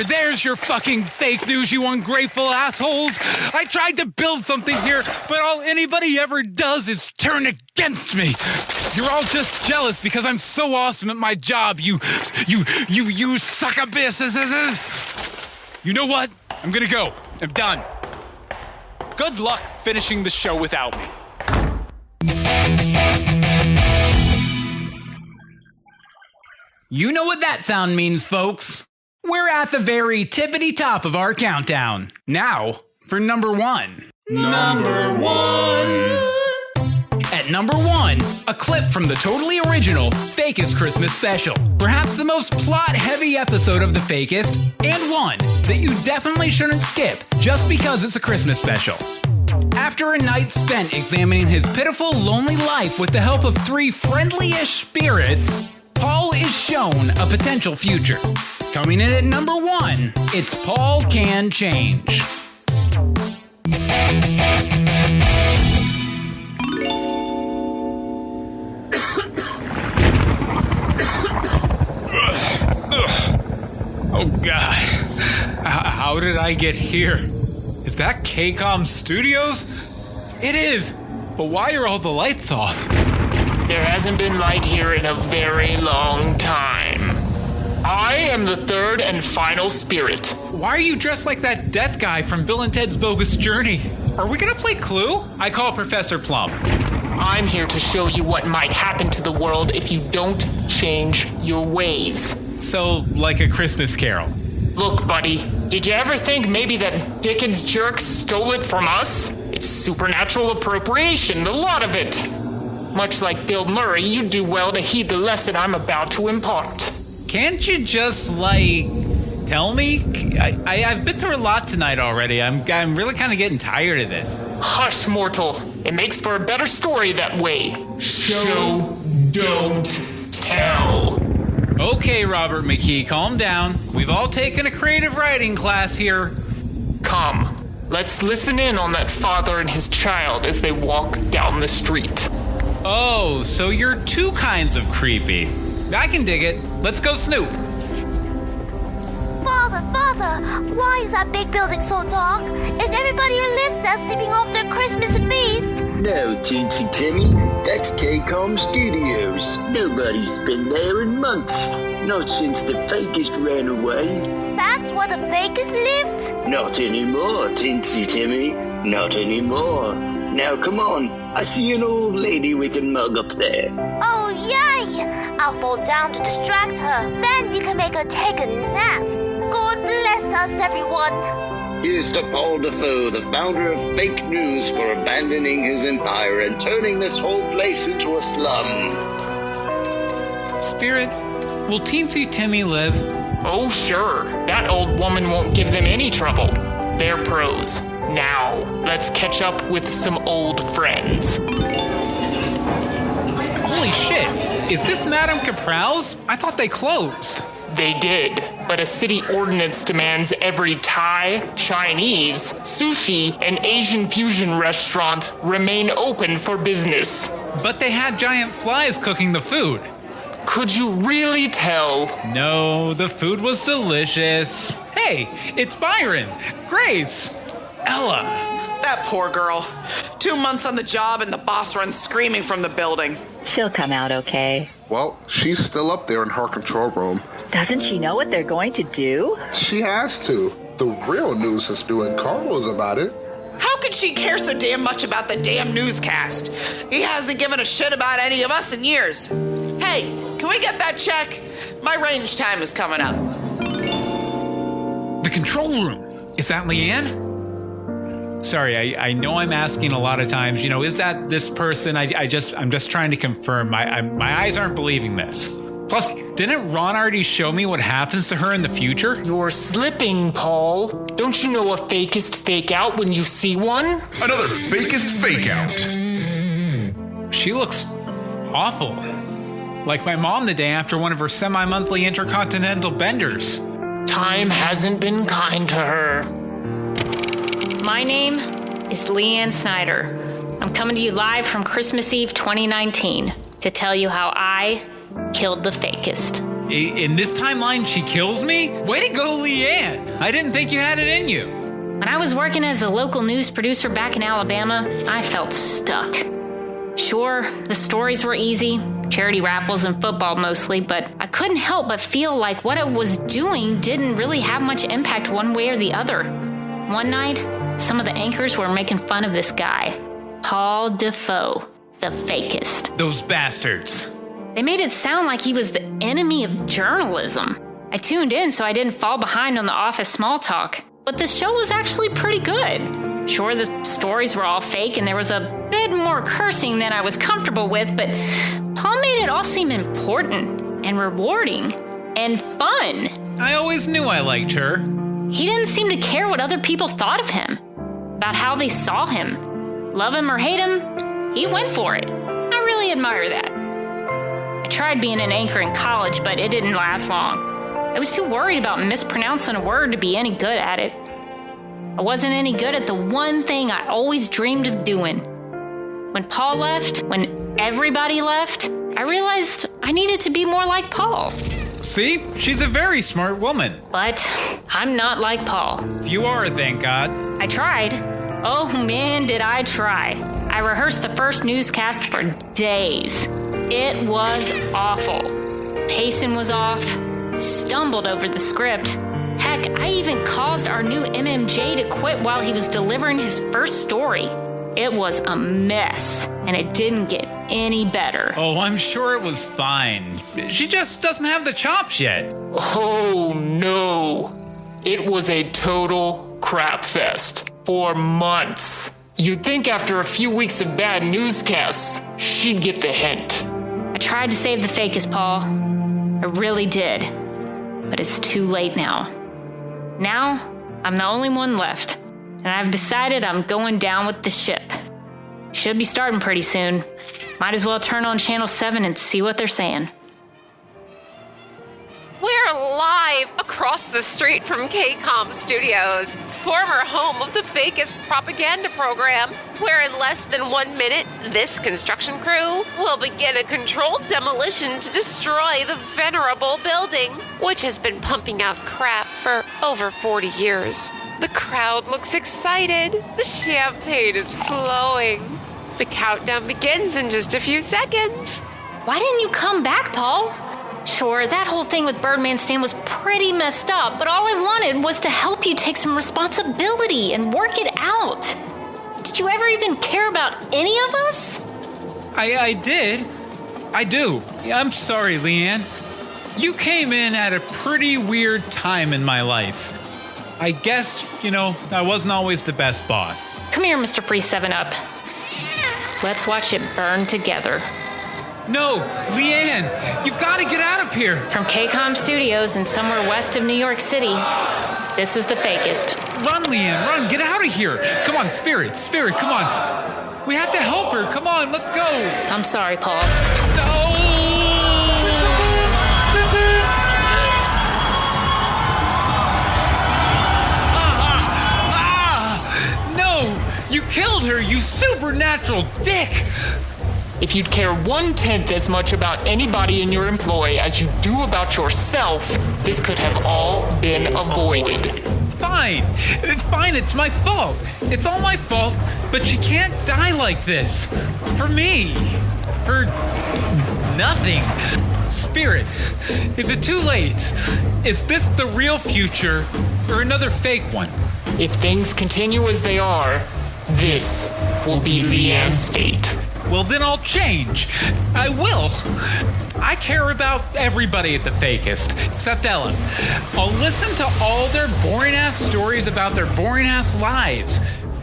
There's your fucking fake news, you ungrateful assholes. I tried to build something here, but all anybody ever does is turn against me. You're all just jealous because I'm so awesome at my job, you succubusses. You know what? I'm gonna go. I'm done. Good luck finishing the show without me. You know what that sound means, folks. We're at the very tippity top of our countdown. Now, for number 1. Number 1. At number 1, a clip from the totally original Fakist Christmas special. Perhaps the most plot-heavy episode of The Fakist, and one that you definitely shouldn't skip just because it's a Christmas special. After a night spent examining his pitiful, lonely life with the help of 3 friendly-ish spirits, Paul is shown a potential future. Coming in at number 1, it's Paul Can Change. Oh God, how did I get here? Is that KCOM Studios? It is, but why are all the lights off? There hasn't been light here in a very long time. I am the 3rd and final spirit. Why are you dressed like that death guy from Bill and Ted's Bogus Journey? Are we gonna play Clue? I call Professor Plum. I'm here to show you what might happen to the world if you don't change your ways. So, like a Christmas Carol. Look, buddy, did you ever think maybe that Dickens jerk stole it from us? It's supernatural appropriation, the lot of it. Much like Bill Murray, you do well to heed the lesson I'm about to impart. Can't you just, tell me? I've been through a lot tonight already. I'm really kind of getting tired of this. Hush, mortal. It makes for a better story that way. Show, don't tell. Okay, Robert McKee, calm down. We've all taken a creative writing class here. Come, let's listen in on that father and his child as they walk down the street. Oh, so you're 2 kinds of creepy. I can dig it. Let's go snoop. Father, why is that big building so dark? Is everybody who lives there sleeping off their Christmas feast? No, Teensy Timmy, that's KCOM Studios. Nobody's been there in months. Not since the Fakist ran away. That's where the Fakist lives? Not anymore, Teensy Timmy. Not anymore. Now come on, I see an old lady we can mug up there. Oh, yay! I'll fall down to distract her. Then you can make her take a nap. God bless us, everyone. Here's to Paul DaFoe, the founder of fake news, for abandoning his empire and turning this whole place into a slum. Spirit, will Teensy Timmy live? Oh, sure. That old woman won't give them any trouble. They're pros. Now, let's catch up with some old friends. Holy shit! Is this Madame Capral's? I thought they closed. They did, but a city ordinance demands every Thai, Chinese, sushi, and Asian fusion restaurant remain open for business. But they had giant flies cooking the food. Could you really tell? No, the food was delicious. Hey, it's Byron, Grace, Ella. That poor girl. 2 months on the job and the boss runs screaming from the building. She'll come out okay. Well, she's still up there in her control room. Doesn't she know what they're going to do? She has to. The real news is doing Carlos about it. How could she care so damn much about the damn newscast? He hasn't given a shit about any of us in years. Hey, can we get that check? My range time is coming up. The control room. Is that Leanne? Sorry, I know I'm asking a lot of times, is that this person? I'm just trying to confirm. My eyes aren't believing this. Plus, didn't Ron already show me what happens to her in the future? You're slipping, Paul. Don't you know a fakist fake out when you see one? Another fakist fake out. She looks awful. Like my mom the day after one of her semi-monthly intercontinental benders. Time hasn't been kind to her. My name is Leanne Snyder. I'm coming to you live from Christmas Eve 2019 to tell you how I killed the Fakist. In this timeline, she kills me? Way to go, Leanne! I didn't think you had it in you. When I was working as a local news producer back in Alabama, I felt stuck. Sure, the stories were easy, charity raffles and football mostly, but I couldn't help but feel like what I was doing didn't really have much impact one way or the other. One night, some of the anchors were making fun of this guy, Paul DaFoe, the Fakist. Those bastards. They made it sound like he was the enemy of journalism. I tuned in so I didn't fall behind on the office small talk, but the show was actually pretty good. Sure, the stories were all fake and there was a bit more cursing than I was comfortable with, but Paul made it all seem important and rewarding and fun. I always knew I liked her. He didn't seem to care what other people thought of him, about how they saw him. Love him or hate him, he went for it. I really admire that. I tried being an anchor in college, but it didn't last long. I was too worried about mispronouncing a word to be any good at it. I wasn't any good at the one thing I always dreamed of doing. When Paul left, when everybody left, I realized I needed to be more like Paul. See? She's a very smart woman. But I'm not like Paul. You are, thank God. I tried. Oh man, did I try. I rehearsed the first newscast for days. It was awful. Pacing was off. Stumbled over the script. Heck, I even caused our new MMJ to quit while he was delivering his first story. It was a mess, and it didn't get any better. Oh, I'm sure it was fine. She just doesn't have the chops yet. Oh, no. It was a total crap fest for months. You'd think after a few weeks of bad newscasts, she'd get the hint. I tried to save the Fakist, Paul. I really did. But it's too late now. Now, I'm the only one left. And I've decided I'm going down with the ship. Should be starting pretty soon. Might as well turn on Channel 7 and see what they're saying. We're live across the street from KCOM Studios, former home of the Fakist propaganda program, where in less than 1 minute, this construction crew will begin a controlled demolition to destroy the venerable building, which has been pumping out crap for over 40 years. The crowd looks excited. The champagne is flowing. The countdown begins in just a few seconds. Why didn't you come back, Paul? Sure, that whole thing with Birdman Stan was pretty messed up, but all I wanted was to help you take some responsibility and work it out. Did you ever even care about any of us? I did. I do. I'm sorry, Leanne. You came in at a pretty weird time in my life. I guess, I wasn't always the best boss. Come here, Mr. Free 7-Up. Let's watch it burn together. No, Leanne, you've got to get out of here. From KCOM Studios in somewhere west of New York City, this is the Fakist. Run, Leanne, run, get out of here. Come on, Spirit, come on. We have to help her. Come on, let's go. I'm sorry, Paul. No! No! You killed her, you supernatural dick! If you'd care 1/10 as much about anybody in your employ as you do about yourself, this could have all been avoided. Fine, it's my fault. It's all my fault, but she can't die like this. For me. For nothing. Spirit, is it too late? Is this the real future or another fake one? If things continue as they are, this will be Leanne's fate. Well, then I'll change. I will. I care about everybody at the Fakist, except Ella. I'll listen to all their boring-ass stories about their boring-ass lives.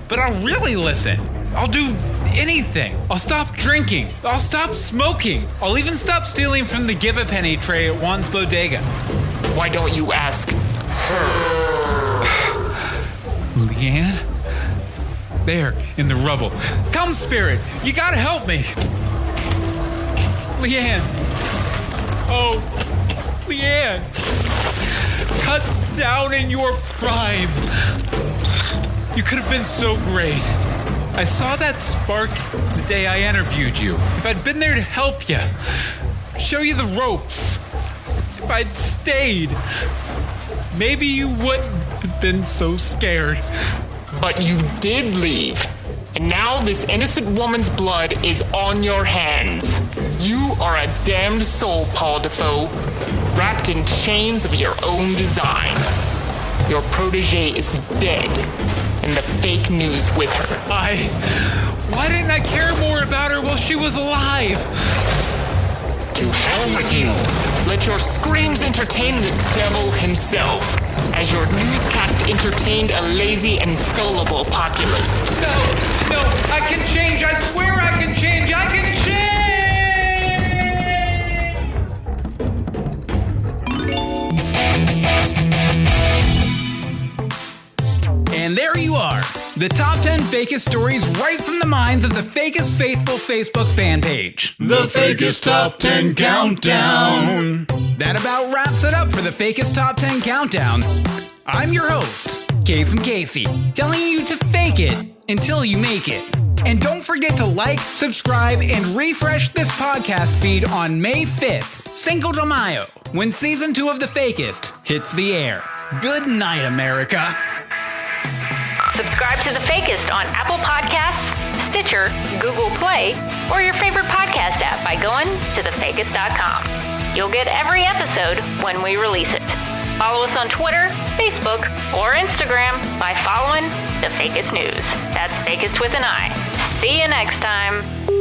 But I'll really listen. I'll do anything. I'll stop drinking. I'll stop smoking. I'll even stop stealing from the Give-A-Penny tray at Juan's Bodega. Why don't you ask her? Leanne? There, in the rubble. Come, Spirit, you gotta help me. Leanne. Oh, Leanne. Cut down in your prime. You could have been so great. I saw that spark the day I interviewed you. If I'd been there to help you, show you the ropes, if I'd stayed, maybe you wouldn't have been so scared. But you did leave. And now this innocent woman's blood is on your hands. You are a damned soul, Paul DaFoe, wrapped in chains of your own design. Your protege is dead, and the fake news with her. Why didn't I care more about her while she was alive? To hell with you. Let your screams entertain the devil himself, as your newscast entertained a lazy and gullible populace. No, I can change. I swear I can change. I can change! And there you are. The top 10 fakest stories right from the minds of the Fakist Faithful Facebook fan page. The Fakist Top 10 Countdown. That about wraps it up for the Fakist Top 10 Countdown. I'm your host, Kasum Kasey, telling you to fake it until you make it. And don't forget to like, subscribe, and refresh this podcast feed on May 5th, Cinco de Mayo, when Season 2 of The Fakist hits the air. Good night, America. Subscribe to The Fakist on Apple Podcasts, Stitcher, Google Play, or your favorite podcast app by going to thefakist.com. You'll get every episode when we release it. Follow us on Twitter, Facebook, or Instagram by following The Fakist News. That's Fakist with an I. See you next time.